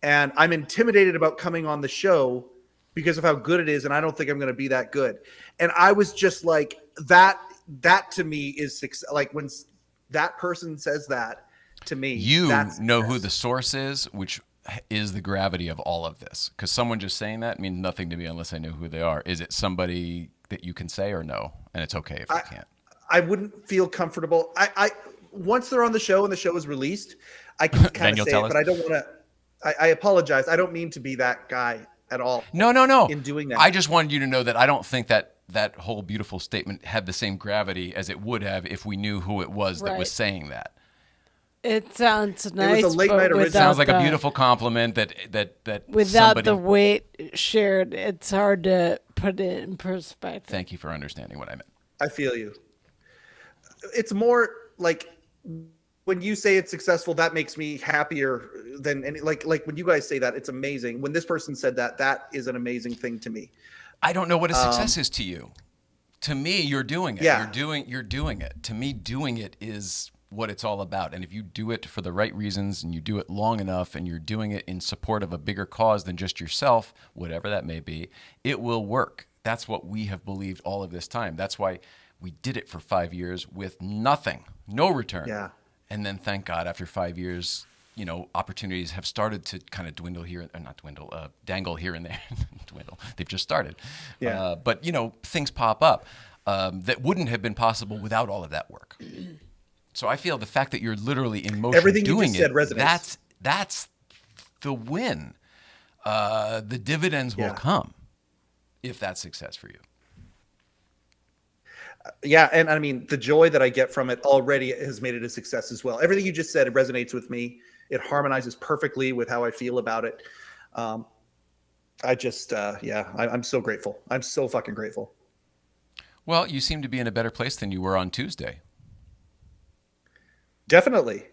And I'm intimidated about coming on the show because of how good it is, and I don't think I'm going to be that good. And I was just like, that to me is success. Like when that person says that to me, you that's know success. who the source is, which is the gravity of all of this. Because someone just saying that means nothing to me unless I know who they are. Is it somebody that you can say or no? And it's okay if you can't. I wouldn't feel comfortable. I once they're on the show and the show is released, I can kind of say it, but I don't want to. I apologize. I don't mean to be that guy at all. No. In doing that, I just wanted you to know that I don't think that whole beautiful statement had the same gravity as it would have if we knew who it was that was saying that. It sounds nice. It was a late night original. It sounds like a beautiful compliment that without the weight shared, it's hard to put it in perspective. Thank you for understanding what I meant. I feel you. It's more like when you say it's successful, that makes me happier than any, like when you guys say that, it's amazing. When this person said that, that is an amazing thing to me. I don't know what a success is to you. To me, you're doing it. Yeah. You're doing it. To me, doing it is what it's all about. And if you do it for the right reasons and you do it long enough and you're doing it in support of a bigger cause than just yourself, whatever that may be, it will work. That's what we have believed all of this time. That's why we did it for 5 years with nothing, no return. Yeah. And then thank God after 5 years, opportunities have started to kind of dwindle here, or not dwindle, dangle here and there. Dwindle. They've just started. Yeah. But things pop up that wouldn't have been possible without all of that work. So I feel the fact that you're literally in motion Everything doing you just said resonates. that's the win. the dividends will Yeah. come if that's success for you. Yeah, and I mean, the joy that I get from it already has made it a success as well. Everything you just said, it resonates with me. It harmonizes perfectly with how I feel about it. I just, I'm so grateful. I'm so fucking grateful. Well, you seem to be in a better place than you were on Tuesday. Definitely.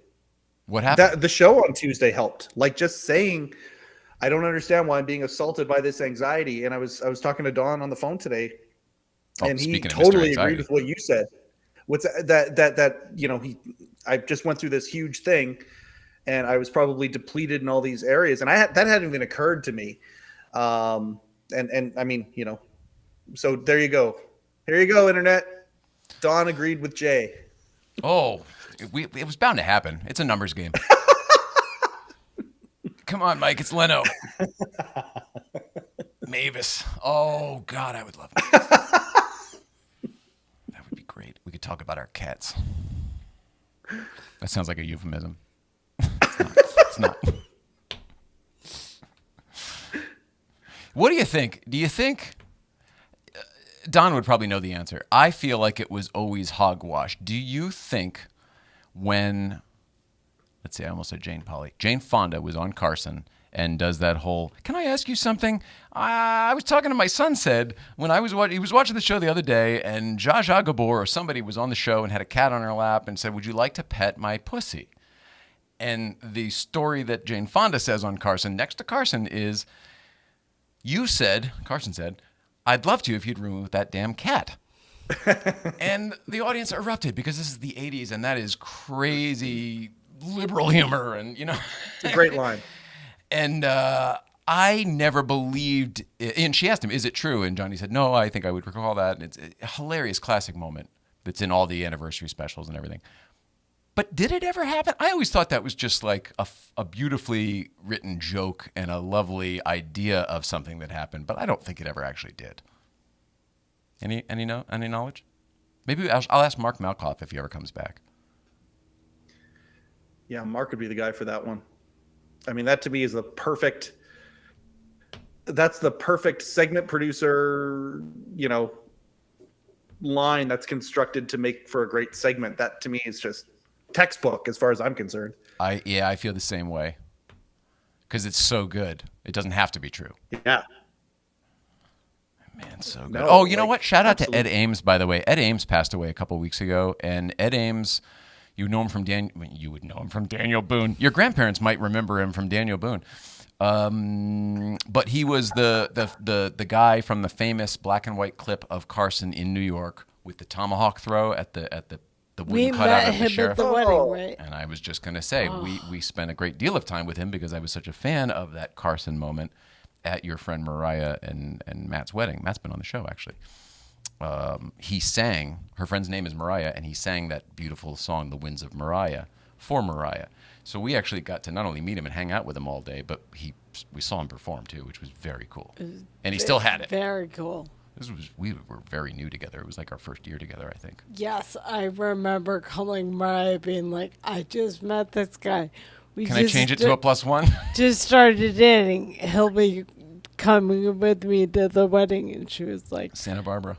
What happened? The show on Tuesday helped. Like just saying, I don't understand why I'm being assaulted by this anxiety. And I was talking to Don on the phone today, and he speaking of Mr. totally Anxiety. agreed with what you said. What's that I just went through this huge thing, and I was probably depleted in all these areas, and that hadn't even occurred to me. And I mean, so there you go. Here you go, internet. Don agreed with Jay. Oh, it was bound to happen. It's a numbers game. Come on, Mike. It's Leno. Mavis. Oh, God, I would love it. That would be great. We could talk about our cats. That sounds like a euphemism. It's not. What do you think? Do you think Don would probably know the answer? I feel like it was always hogwash. Do you think when, let's see, I almost said Jane Fonda was on Carson and does that whole, can I ask you something? I was talking to my son, said, when he was watching the show the other day, and Zsa Zsa Gabor or somebody was on the show and had a cat on her lap and said, would you like to pet my pussy? And the story that Jane Fonda says on Carson, next to Carson, is, Carson said, I'd love to if you'd remove that damn cat. And the audience erupted because this is the 80s and that is crazy liberal humor. And, It's a great line. And I never believed it. And she asked him, is it true? And Johnny said, no, I think I would recall that. And it's a hilarious classic moment that's in all the anniversary specials and everything. But did it ever happen? I always thought that was just like a beautifully written joke and a lovely idea of something that happened, but I don't think it ever actually did. Any knowledge? Maybe I'll ask Mark Malkoff if he ever comes back. Yeah, Mark would be the guy for that one. I mean, that to me is that's the perfect segment producer, line that's constructed to make for a great segment. That to me is just textbook as far as I'm concerned. I feel the same way. Because it's so good. It doesn't have to be true. Yeah. Man, so good. No, you know what? Shout out absolutely. to Ed Ames, by the way. Ed Ames passed away a couple weeks ago, and Ed Ames, you would know him from Daniel Boone. Your grandparents might remember him from Daniel Boone. But he was the guy from the famous black and white clip of Carson in New York with the tomahawk throw at the We wooden cutout met of the him at sheriff. the wedding, right? And I was just going to say, we spent a great deal of time with him because I was such a fan of that Carson moment at your friend Mariah and Matt's wedding. Matt's been on the show, actually. He sang, her friend's name is Mariah, and he sang that beautiful song, The Winds of Mariah, for Mariah. So we actually got to not only meet him and hang out with him all day, but we saw him perform too, which was very cool. And he still had it. Very cool. We were very new together. It was like our first year together, I think. Yes, I remember calling Mariah being like, I just met this guy. Can I change it to a +1? Just started dating. He'll be coming with me to the wedding. And she was like, Santa Barbara.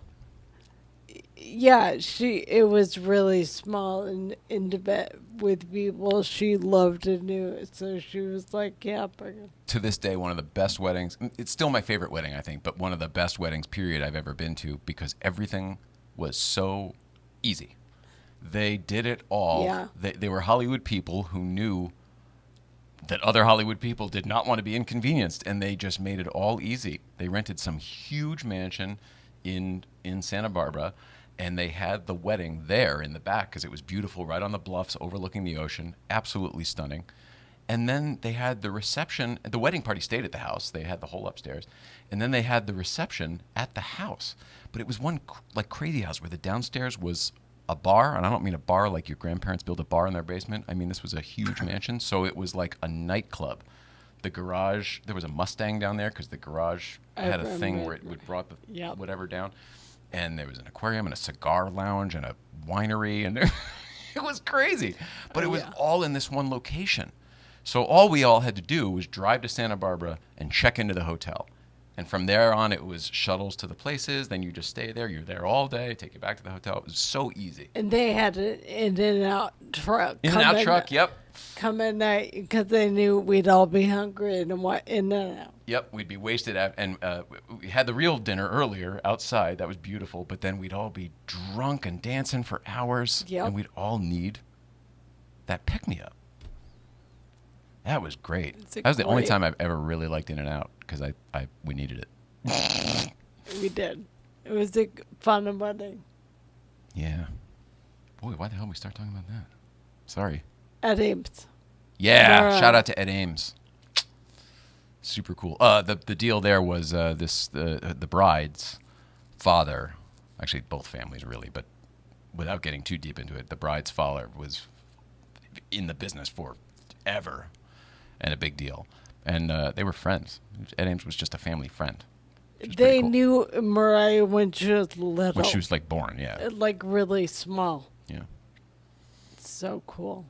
yeah, it was really small and intimate with people she loved and knew. So she was like, yeah, bring him. To this day, one of the best weddings. It's still my favorite wedding, I think, but one of the best weddings, period, I've ever been to because everything was so easy. They did it all. Yeah. They were Hollywood people who knew that other Hollywood people did not want to be inconvenienced, and they just made it all easy. They rented some huge mansion in Santa Barbara, and they had the wedding there in the back because it was beautiful, right on the bluffs overlooking the ocean, absolutely stunning. And then they had the reception. The wedding party stayed at the house. They had the whole upstairs. And then they had the reception at the house. But it was one like crazy house where the downstairs was a bar. And I don't mean a bar like your grandparents built a bar in their basement. I mean, this was a huge mansion. So it was like a nightclub. The garage, there was a Mustang down there because the garage had a thing where it would brought the whatever down. And there was an aquarium and a cigar lounge and a winery. And it was crazy. But it was all in this one location. So all we all had to do was drive to Santa Barbara and check into the hotel. And from there on, it was shuttles to the places. Then you just stay there. You're there all day, take you back to the hotel. It was so easy. And they had an in-and-out truck. In-and-out truck, yep. Come at night because they knew we'd all be hungry and want in-and-out. Yep, we'd be wasted. And we had the real dinner earlier outside. That was beautiful. But then we'd all be drunk and dancing for hours. Yep. And we'd all need that pick-me-up. That was great. That was the only time I've ever really liked In-N-Out because we needed it. We did. It was a fun wedding. Yeah. Boy, why the hell did we start talking about that? Sorry. At Ames. Yeah. Shout out to Ed Ames. Super cool. The deal there was the bride's father, actually both families really, but without getting too deep into it, the bride's father was in the business forever and a big deal. And they were friends. Ed Ames was just a family friend. They knew Mariah when she was little. When she was like born, yeah. Like really small. Yeah. So cool.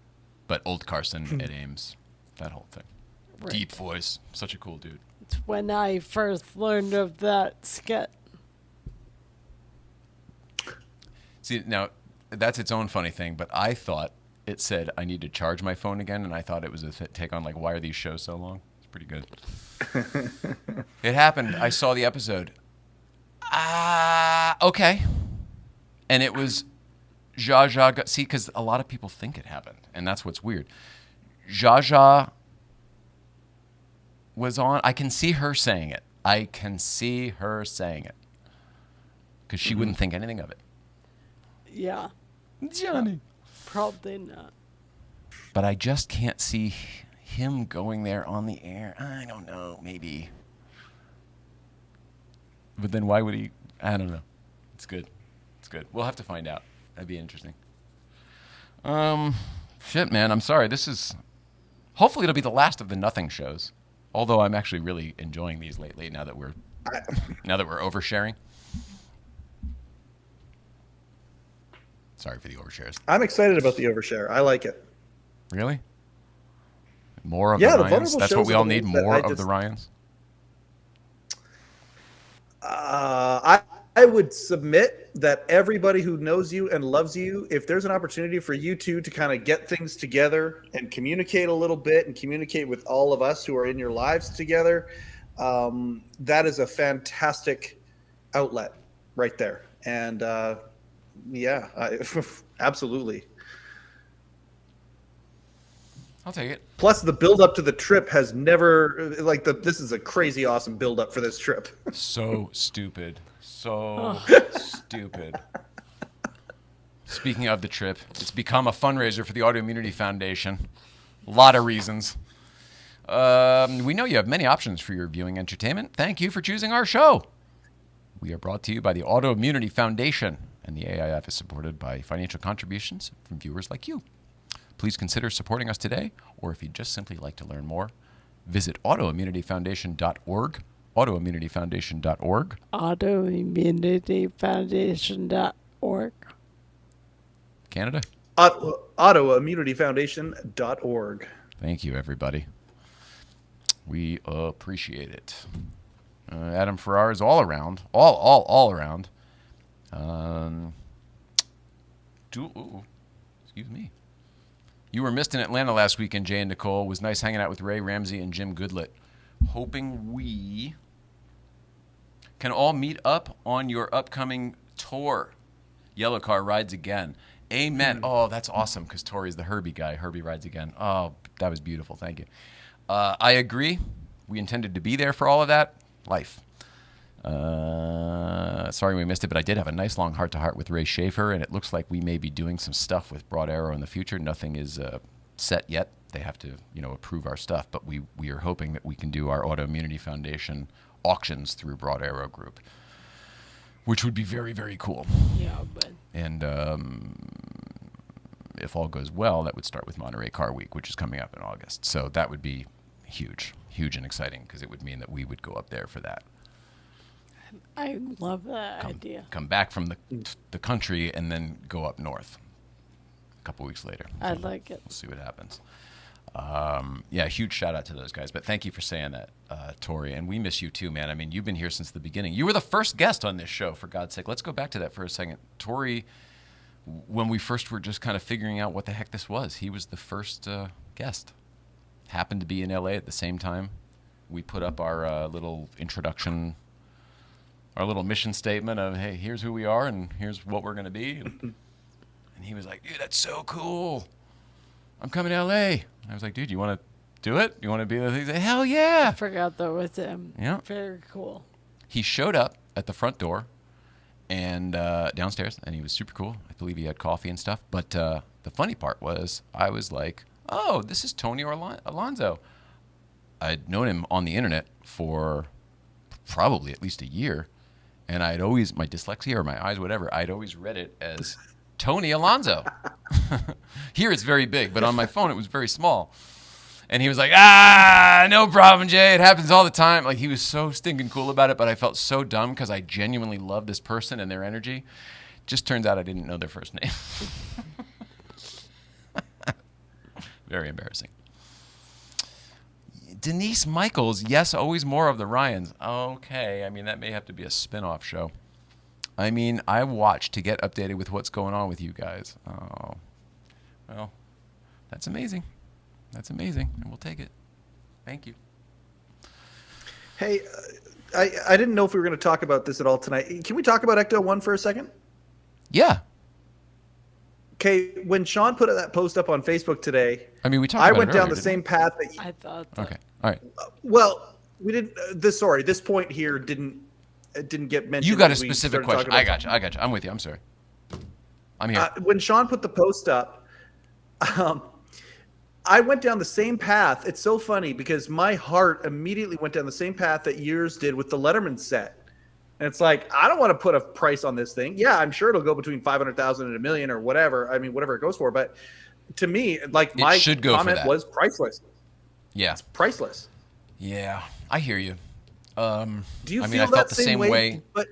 But old Carson, Ed Ames, that whole thing. Right. Deep voice. Such a cool dude. It's when I first learned of that skit. See, now, that's its own funny thing, but I thought it said I need to charge my phone again, and I thought it was a take on, like, why are these shows so long? It's pretty good. It happened. I saw the episode. Okay. And it was Zsa Zsa. See, because a lot of people think it happened, and that's what's weird. Zsa Zsa was on. I can see her saying it. Because she wouldn't think anything of it. Yeah. Johnny. Probably not. But I just can't see him going there on the air. I don't know. Maybe. But then why would he? I don't know. It's good. It's good. We'll have to find out. That'd be interesting. Shit, man. I'm sorry. This is. Hopefully, it'll be the last of the nothing shows. Although I'm actually really enjoying these lately. Now that we're oversharing. Sorry for the overshares. I'm excited about the overshare. I like it. Really? More of Yeah, the the Ryans? vulnerable That's shows what we are all the need, ones that more I of just- the Ryans? I would submit that everybody who knows you and loves you, if there's an opportunity for you two to kind of get things together and communicate a little bit and communicate with all of us who are in your lives together, that is a fantastic outlet right there. And absolutely. I'll take it. Plus, the build up to the trip has never this is a crazy awesome build up for this trip. So stupid. So stupid. Speaking of the trip, it's become a fundraiser for the Autoimmunity Foundation. A lot of reasons. We know you have many options for your viewing entertainment. Thank you for choosing our show. We are brought to you by the Autoimmunity Foundation, and the AIF is supported by financial contributions from viewers like you. Please consider supporting us today, or if you'd just simply like to learn more, visit autoimmunityfoundation.org, autoimmunityfoundation.org. Autoimmunityfoundation.org. Canada? Autoimmunityfoundation.org. Thank you, everybody. We appreciate it. Adam Farrar is all around. All around. Excuse me. You were missed in Atlanta last weekend, Jay and Nicole. It was nice hanging out with Ray Ramsey and Jim Goodlett. Hoping we can all meet up on your upcoming tour. Yellowcar rides again. Amen. Oh, that's awesome because Tori's the Herbie guy. Herbie rides again. Oh, that was beautiful. Thank you. I agree. We intended to be there for all of that. Life. Sorry we missed it, but I did have a nice long heart-to-heart with Ray Schaefer, and it looks like we may be doing some stuff with Broad Arrow in the future. Nothing is set yet. They have to, approve our stuff, but we are hoping that we can do our Autoimmunity Foundation auctions through Broad Arrow Group, which would be very, very cool. Yeah, but And if all goes well, that would start with Monterey Car Week, which is coming up in August. So that would be huge and exciting because it would mean that we would go up there for that. I love that idea. Come back from the country and then go up north a couple weeks later. I like it. We'll see what happens. Yeah, huge shout out to those guys. But thank you for saying that, Tori. And we miss you too, man. I mean, you've been here since the beginning. You were the first guest on this show, for God's sake. Let's go back to that for a second. Tori, when we first were just kind of figuring out what the heck this was, he was the first guest. Happened to be in LA at the same time. We put up our little introduction, our little mission statement of, hey, here's who we are and here's what we're going to be. And he was like, dude, that's so cool. I'm coming to LA. I was like, dude, you want to do it? You want to be there? He said, hell yeah. I forgot that was him. Yeah. Very cool. He showed up at the front door and downstairs, and he was super cool. I believe he had coffee and stuff. But the funny part was I was like, oh, this is Tony Alonso. I'd known him on the internet for probably at least a year, and I'd always, my dyslexia or my eyes, whatever, I'd always read it as Tony Alonso. Here it's very big, but on my phone it was very small. And he was like, no problem, Jay. It happens all the time. Like, he was so stinking cool about it, but I felt so dumb because I genuinely love this person and their energy. Just turns out I didn't know their first name. Very embarrassing. Denise Michaels, yes, always more of the Ryans. Okay, I mean, that may have to be a spin-off show. I mean, I watch to get updated with what's going on with you guys. Oh, well, that's amazing. That's amazing, and we'll take it. Thank you. Hey, I didn't know if we were going to talk about this at all tonight. Can we talk about Ecto 1 for a second? Yeah. Okay, when Sean put that post up on Facebook today, I mean, we talked I about went it down earlier, the same path that I thought that. Okay, all right. well, we didn't. This point here didn't get mentioned. You got a as we specific started question. talking I about got you. I'm with you. I'm sorry. I'm here. when Sean put the post up, I went down the same path. It's so funny because my heart immediately went down the same path that yours did with the Letterman set. And it's like, I don't want to put a price on this thing. Yeah, I'm sure it'll go between 500,000 and $1 million or whatever. I mean, whatever it goes for. But to me, like, my should go for comment that. was priceless. Yeah. It's priceless. Yeah, I hear you. Do you I feel mean, I that felt the same way, But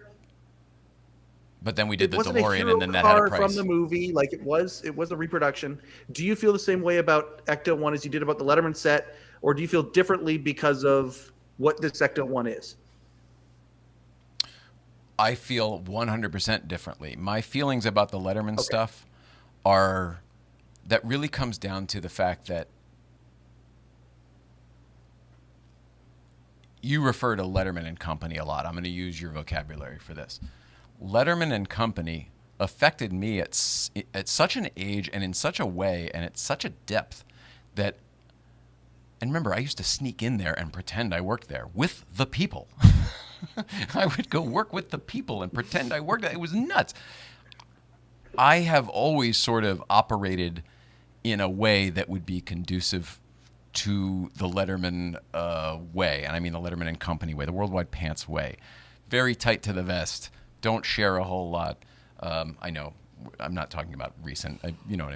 but then we did it the wasn't DeLorean, a hero and then that had a car price. from the movie. Like, it was a reproduction. Do you feel the same way about Ecto 1 as you did about the Letterman set? Or do you feel differently because of what this Ecto 1 is? I feel 100% differently. My feelings about the Letterman stuff are that really comes down to the fact that you refer to Letterman and Company a lot. I'm going to use your vocabulary for this. Letterman and Company affected me at such an age and in such a way and at such a depth that, and remember, I used to sneak in there and pretend I worked there with the people. I would go work with the people and pretend I worked there. It was nuts. I have always sort of operated in a way that would be conducive to the Letterman way. And I mean the Letterman and Company way, the Worldwide Pants way. Very tight to the vest. Don't share a whole lot. I know I'm not talking about recent. You know what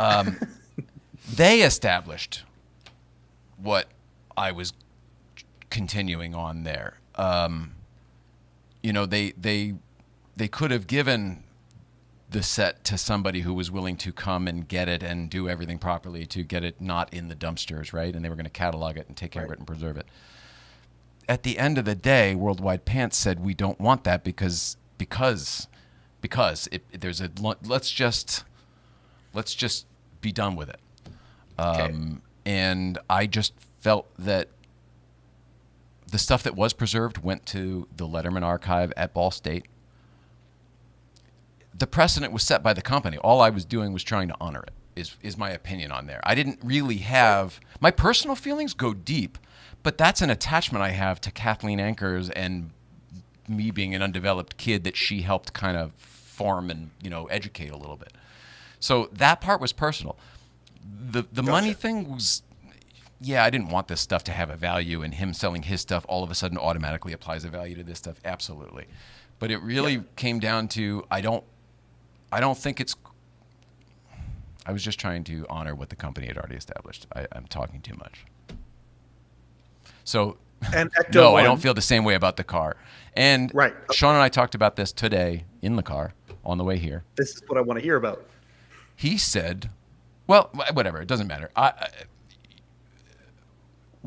I mean. They established what I was continuing on there. You know, they could have given the set to somebody who was willing to come and get it and do everything properly to get it not in the dumpsters, right? And they were going to catalog it and take care of it and preserve it. At the end of the day, Worldwide Pants said we don't want that because there's a let's just be done with it. And I just felt that the stuff that was preserved went to the Letterman archive at Ball State. The precedent was set by the company. All I was doing was trying to honor it, is my opinion on there. I didn't really have... My personal feelings go deep, but that's an attachment I have to Kathleen Ankers and me being an undeveloped kid that she helped kind of form and, you know, educate a little bit. So that part was personal. The money thing was... Yeah, I didn't want this stuff to have a value, and him selling his stuff all of a sudden automatically applies a value to this stuff. Absolutely. But it really came down to I don't think it's... I was just trying to honor what the company had already established. I'm talking too much. So, And Ecto no, 1, I don't feel the same way about the car. And Right. Sean and I talked about this today in the car on the way here. This is what I want to hear about. He said, well, whatever, it doesn't matter.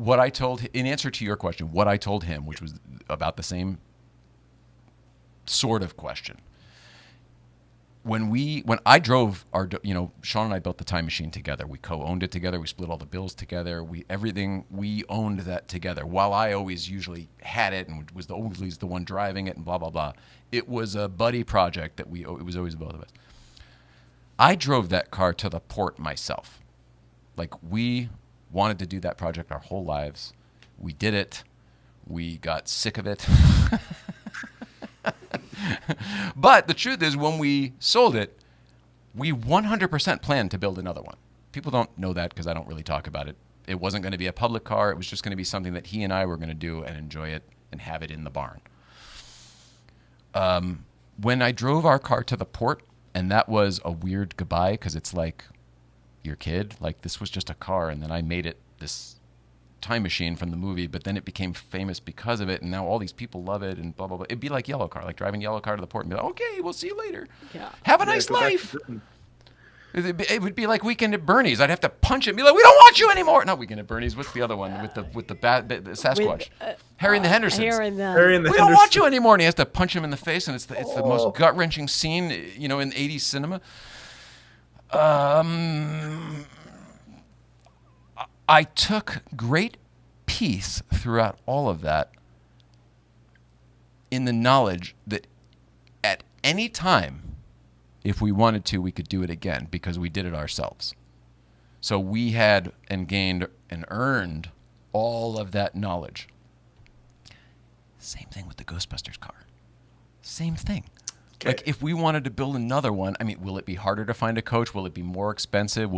what I told, in answer to your question, what I told him, which was about the same sort of question. When I drove Sean and I built the time machine together. We co-owned it together. We split all the bills together. We owned that together. While I always usually had it and was always the one driving it and blah, blah, blah. It was a buddy project that it was always both of us. I drove that car to the port myself. Like, we wanted to do that project our whole lives. We did it. We got sick of it. But the truth is, when we sold it, we 100% planned to build another one. People don't know that because I don't really talk about it. It wasn't going to be a public car. It was just going to be something that he and I were going to do and enjoy it and have it in the barn. When I drove our car to the port, and that was a weird goodbye because it's like your kid. Like, this was just a car, and then I made it this time machine from the movie, but then it became famous because of it, and now all these people love it and blah, blah, blah. It'd be like Yellowcar, like driving Yellowcar to the port and be like, okay, we'll see you later. Yeah. Have a nice life. It would be like Weekend at Bernie's. I'd have to punch it and be like, we don't want you anymore. Not Weekend at Bernie's. What's the other one with the Sasquatch? Harry and the Hendersons. Harry and the Harry and the We don't want you anymore. And he has to punch him in the face, and it's the most gut-wrenching scene, in 80s cinema. I took great peace throughout all of that in the knowledge that at any time, if we wanted to, we could do it again because we did it ourselves. So we had and gained and earned all of that knowledge. Same thing with the Ghostbusters car. Same thing. Okay. Like, if we wanted to build another one, I mean, will it be harder to find a coach? Will it be more expensive?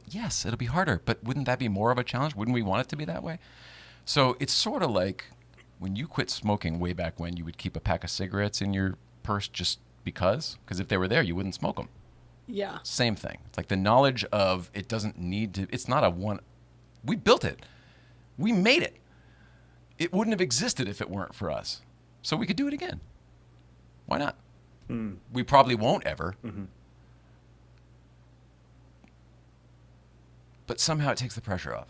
Yes, it'll be harder. But wouldn't that be more of a challenge? Wouldn't we want it to be that way? So it's sort of like when you quit smoking way back when, you would keep a pack of cigarettes in your purse just because if they were there, you wouldn't smoke them. Yeah. Same thing. It's like the knowledge of it doesn't need to, it's not a one, we built it. We made it. It wouldn't have existed if it weren't for us. So we could do it again. Why not? We probably won't ever. Mm-hmm. But somehow it takes the pressure off.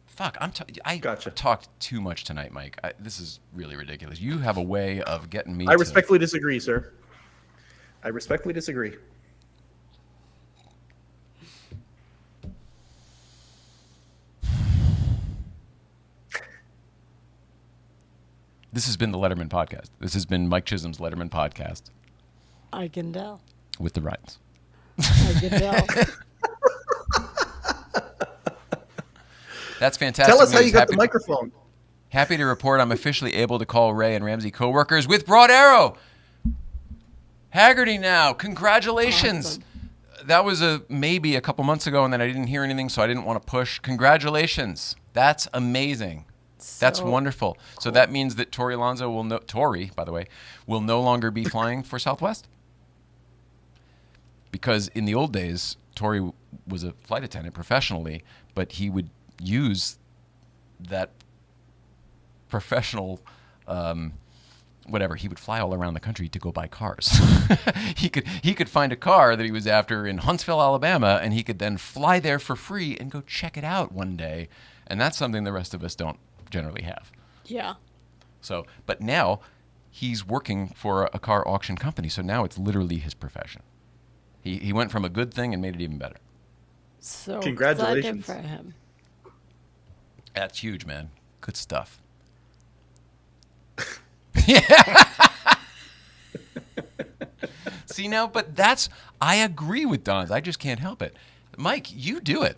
Fuck, I Gotcha. talked too much tonight, Mike. This is really ridiculous. You have a way of getting me I respectfully disagree, sir. I respectfully disagree. This has been the Letterman Podcast. This has been Mike Chisholm's Letterman Podcast. I can tell. With the Ryans. I can tell. That's fantastic. Tell us how news. you got the microphone. Happy to report I'm officially able to call Ray and Ramsey coworkers with Broad Arrow. Haggerty now. Congratulations. Awesome. That was maybe a couple months ago, and then I didn't hear anything, so I didn't want to push. Congratulations. That's amazing. That's wonderful. Cool. So that means that Tori Alonso will no longer be flying for Southwest? Because in the old days, Tori was a flight attendant professionally, but he would use that professional he would fly all around the country to go buy cars. he could find a car that he was after in Huntsville, Alabama, and he could then fly there for free and go check it out one day. And that's something the rest of us don't generally have. Yeah. So, but now he's working for a car auction company, so now it's literally his profession. He went from a good thing and made it even better. So congratulations for him. That's huge, man. Good stuff. Yeah. See now, but I agree with Don's. I just can't help it. Mike, you do it.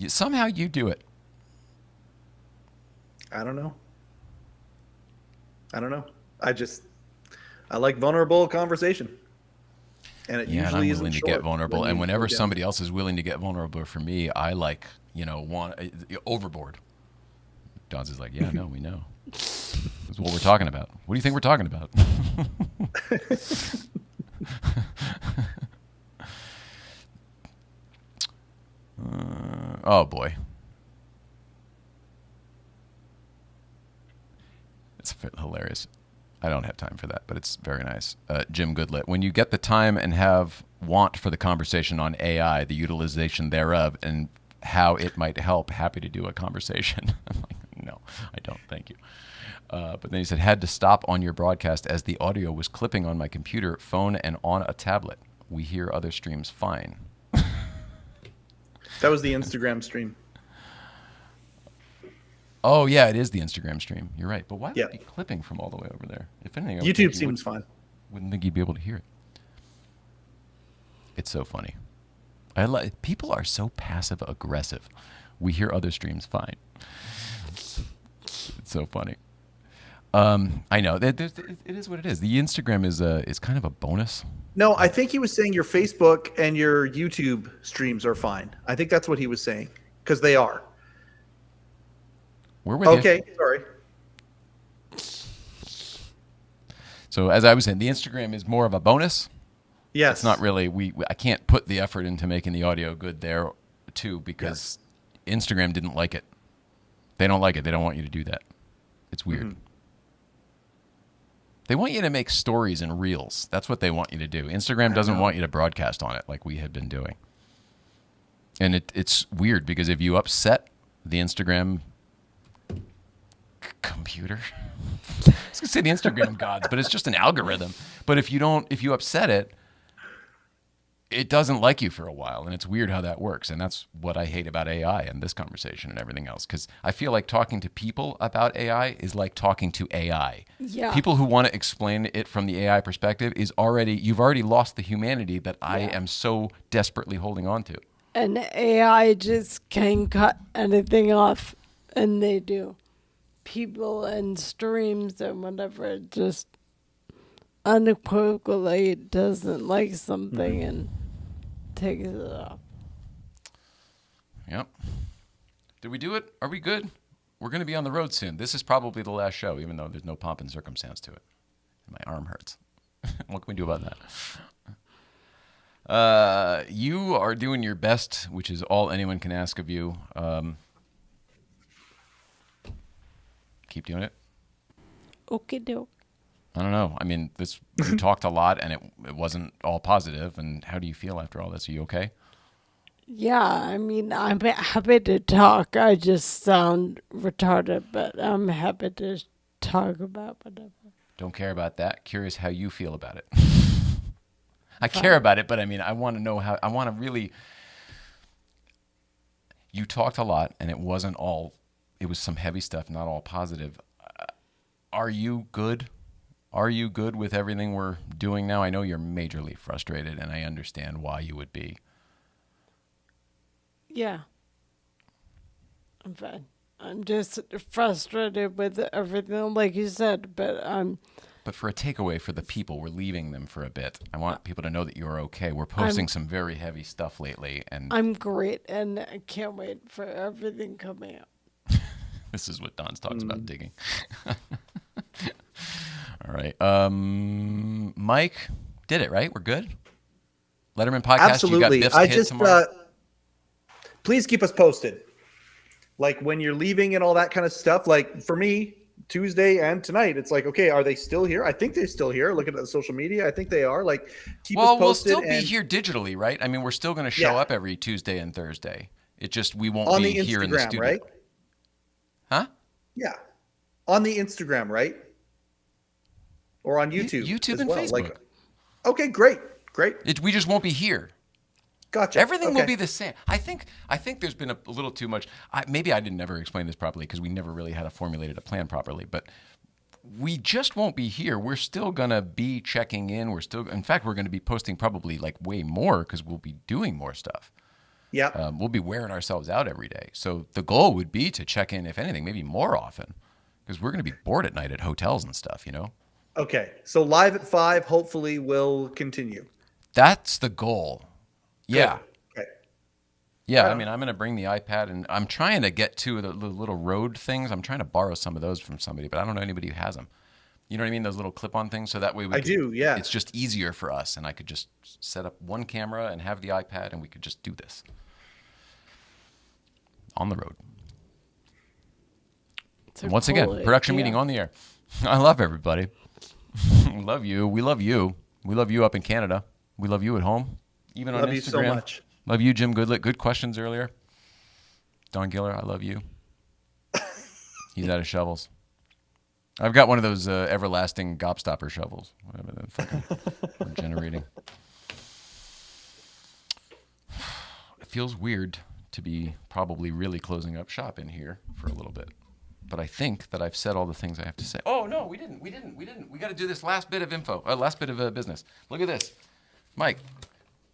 Somehow you do it. I don't know. I like vulnerable conversation. And it Yeah, and usually I'm isn't willing to short get vulnerable. when And you whenever go down. somebody else is willing to get vulnerable for me, I want overboard. Don's is like, yeah, no, we know. This is what we're talking about. What do you think we're talking about? Oh, boy. It's hilarious. I don't have time for that, but it's very nice. Jim Goodlet, when you get the time and have want for the conversation on AI, the utilization thereof, and how it might help. Happy to do a conversation. I'm like, no, I don't. Thank you. But then he said, had to stop on your broadcast as the audio was clipping on my computer, phone, and on a tablet. We hear other streams fine. That was the Instagram stream. Oh, yeah, it is the Instagram stream. You're right. But why would Yeah. it be clipping from all the way over there? If anything, I would YouTube think you seems fine. wouldn't think you'd be able to hear it. It's so funny. People are so passive aggressive. We hear other streams fine. It's so funny. I know. It is what it is. The Instagram is kind of a bonus. No, I think he was saying your Facebook and your YouTube streams are fine. I think that's what he was saying, because they are. We're with you. Okay, sorry. So as I was saying, the Instagram is more of a bonus. Yes. It's not really. I can't put the effort into making the audio good there, too, because Instagram didn't like it. They don't like it. They don't want you to do that. It's weird. Mm-hmm. They want you to make stories and reels. That's what they want you to do. Instagram doesn't want you to broadcast on it like we have been doing. And it's weird because if you upset the Instagram computer, I was gonna say the Instagram gods, but it's just an algorithm. But if you upset it, it doesn't like you for a while, and it's weird how that works. And that's what I hate about AI and this conversation and everything else, because I feel like talking to people about AI is like talking to AI. Yeah. People who want to explain it from the AI perspective you've already lost the humanity that I am so desperately holding on to. And AI just can cut anything off, and they do. People and streams and whatever, it just unequivocally doesn't like something and takes it off. Yep. Did we do it? Are we good? We're going to be on the road soon. This is probably the last show, even though there's no pomp and circumstance to it. My arm hurts. What can we do about that? You are doing your best, which is all anyone can ask of you. Keep doing it. Okay, doke. I don't know. I mean, you talked a lot, and it wasn't all positive. And how do you feel after all this? Are you okay? Yeah, I mean, I'm happy to talk. I just sound retarded, but I'm happy to talk about whatever. Don't care about that. Curious how you feel about it. I care about it, but I mean, I want to know how. I want to really. You talked a lot, and it wasn't all. It was some heavy stuff, not all positive. Are you good? Are you good with everything we're doing now? I know you're majorly frustrated, and I understand why you would be. Yeah. I'm fine. I'm just frustrated with everything, like you said, but But for a takeaway for the people, we're leaving them for a bit. I want people to know that you're okay. We're posting some very heavy stuff lately, and I'm great, and I can't wait for everything coming out. this is what Don talks about digging. All right. Mike did it, right? We're good? Letterman podcast, Absolutely. you got Biff's I kid just tomorrow? please keep us posted. Like when you're leaving and all that kind of stuff. Like for me, Tuesday and tonight, it's like, okay, are they still here? I think they're still here. Looking at the social media, I think they are. Like, keep us Well, posted. we'll still be here digitally, right? I mean, we're still going to show up every Tuesday and Thursday. It just, we won't on be the here in the Instagram, studio. right? Huh? Yeah, on the Instagram, right? Or on YouTube, YouTube as and well. Facebook. Like, okay, great. We just won't be here. Gotcha. Everything will Okay. be the same. I think there's been a little too much. Maybe I didn't ever explain this properly because we never really had formulated a plan properly. But we just won't be here. We're still gonna be checking in. In fact, we're gonna be posting probably like way more because we'll be doing more stuff. Yeah. We'll be wearing ourselves out every day. So the goal would be to check in, if anything, maybe more often, because we're gonna be bored at night at hotels and stuff. Okay. So live at 5 hopefully will continue. That's the goal. Yeah. Okay. Yeah, I mean, I'm going to bring the iPad, and I'm trying to get to the little Rode things. I'm trying to borrow some of those from somebody, but I don't know anybody who has them. You know what I mean? Those little clip-on things, so that way Yeah. It's just easier for us, and I could just set up one camera and have the iPad, and we could just do this on the road. And once again, production meeting on the air. I love everybody. Love you. We love you. We love you up in Canada. We love you at home, even on Instagram. Love you so much. Love you, Jim Goodlett. Good questions earlier. Don Giller, I love you. He's out of shovels. I've got one of those everlasting gobstopper shovels. Whatever the fucking regenerating. It feels weird to be probably really closing up shop in here for a little bit. But I think that I've said all the things I have to say. Oh, no, we didn't. We got to do this last bit of info, last bit of business. Look at this. Mike.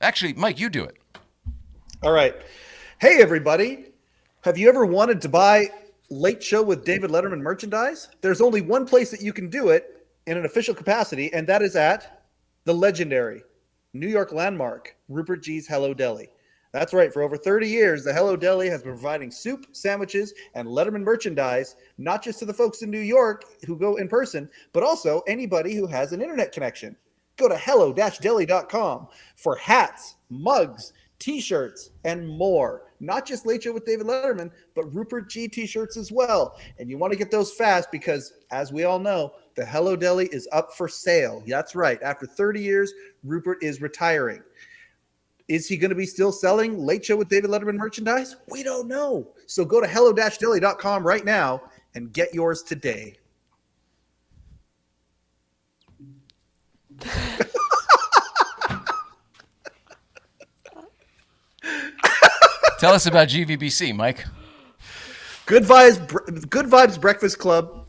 Actually, Mike, you do it. All right. Hey, everybody. Have you ever wanted to buy Late Show with David Letterman merchandise? There's only one place that you can do it in an official capacity, and that is at the legendary New York landmark, Rupert G's Hello Deli. That's right. For over 30 years, the Hello Deli has been providing soup, sandwiches, and Letterman merchandise, not just to the folks in New York who go in person, but also anybody who has an internet connection. Go to hello-deli.com for hats, mugs, T-shirts, and more. Not just Late Show with David Letterman, but Rupert G T-shirts as well. And you want to get those fast because, as we all know, the Hello Deli is up for sale. That's right. After 30 years, Rupert is retiring. Is he going to be still selling Late Show with David Letterman merchandise? We don't know. So go to hello-deli.com right now and get yours today. Tell us about GVBC, Mike. Good Vibes Breakfast Club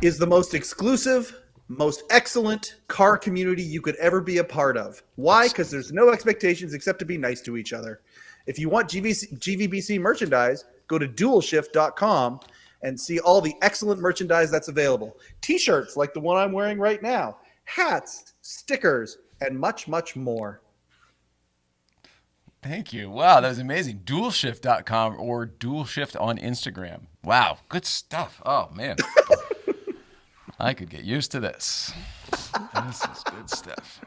is the most exclusive, most excellent car community you could ever be a part of. Why? Because there's no expectations except to be nice to each other. If you want GVBC merchandise, go to dualshift.com and see all the excellent merchandise that's available. T-shirts like the one I'm wearing right now, hats, stickers, and much, much more. Thank you. Wow, that was amazing. Dualshift.com or Dualshift on Instagram. Wow, good stuff. Oh, man. I could get used to this. This is good stuff.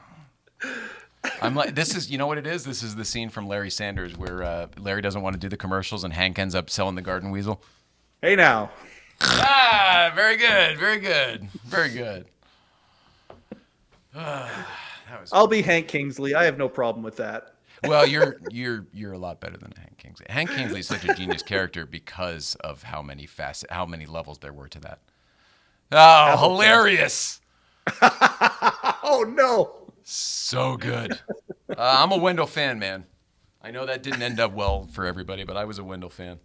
I'm like, this is, you know what it is? This is the scene from Larry Sanders where Larry doesn't want to do the commercials and Hank ends up selling the garden weasel. Hey now. Ah, very good, very good, very good. I'll be Hank Kingsley. I have no problem with that. Well, you're a lot better than Hank Kingsley. Hank Kingsley is such a genius character because of how many levels there were to that. Oh, hilarious! Oh no! So good. I'm a Wendell fan, man. I know that didn't end up well for everybody, but I was a Wendell fan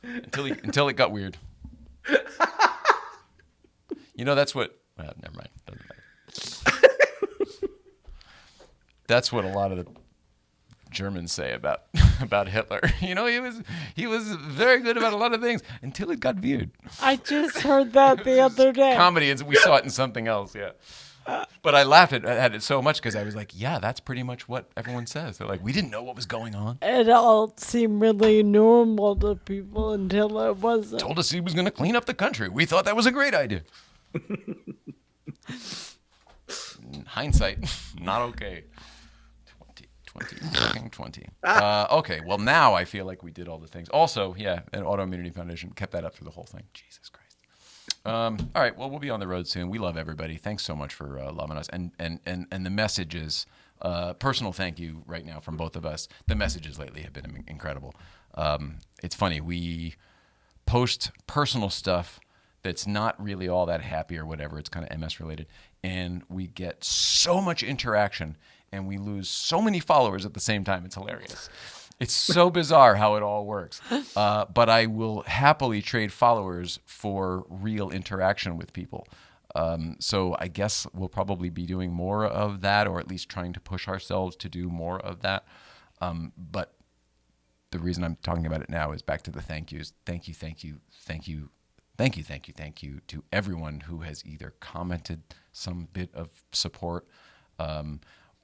until it got weird. You know, that's what. Well, never mind. Doesn't matter. That's what a lot of the Germans say about Hitler. You know, he was very good about a lot of things until it got weird. I just heard that the other day. Comedy, we saw it in something else, yeah. But I laughed at it so much because I was like, yeah, that's pretty much what everyone says. They're like, we didn't know what was going on. It all seemed really normal to people until it wasn't. Told us he was going to clean up the country. We thought that was a great idea. In hindsight, not okay. 20. Okay, well, now I feel like we did all the things. Also, yeah, an Autoimmunity Foundation kept that up through the whole thing. Jesus Christ. All right, well, we'll be on the road soon. We love everybody. Thanks so much for loving us. And the messages, personal thank you right now from both of us. The messages lately have been incredible. It's funny. We post personal stuff that's not really all that happy or whatever. It's kind of MS related. And we get so much interaction. And we lose so many followers at the same time. It's hilarious. It's so bizarre how it all works. But I will happily trade followers for real interaction with people. So I guess we'll probably be doing more of that, or at least trying to push ourselves to do more of that. But the reason I'm talking about it now is back to the thank yous. Thank you to everyone who has either commented some bit of support,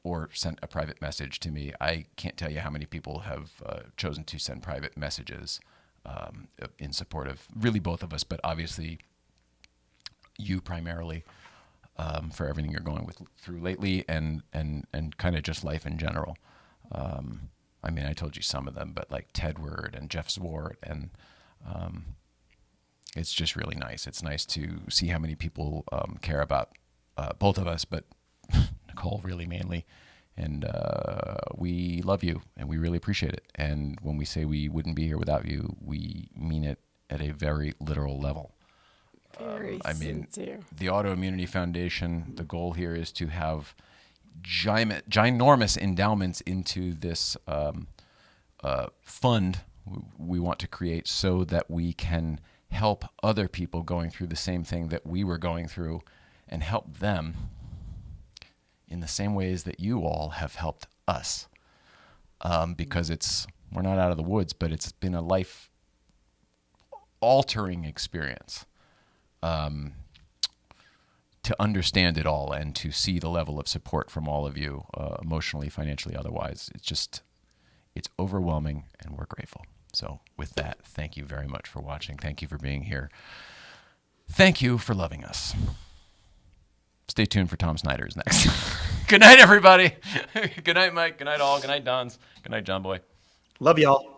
or sent a private message to me. I can't tell you how many people have chosen to send private messages in support of really both of us, but obviously you primarily for everything you're going through lately and kind of just life in general. I mean, I told you some of them, but like Tedward and Jeff Zwart, and it's just really nice. It's nice to see how many people care about both of us, but Nicole really mainly, And we love you, and we really appreciate it. And when we say we wouldn't be here without you, we mean it at a very literal level. Very I mean, sincere. the Autoimmunity Foundation, the goal here is to have ginormous endowments into this fund we want to create so that we can help other people going through the same thing that we were going through and help them in the same ways that you all have helped us. Because we're not out of the woods, but it's been a life-altering experience to understand it all and to see the level of support from all of you, emotionally, financially, otherwise. It's overwhelming, and we're grateful. So with that, thank you very much for watching. Thank you for being here. Thank you for loving us. Stay tuned for Tom Snyder's next. Good night, everybody. Good night, Mike. Good night, all. Good night, Dons. Good night, John Boy. Love y'all.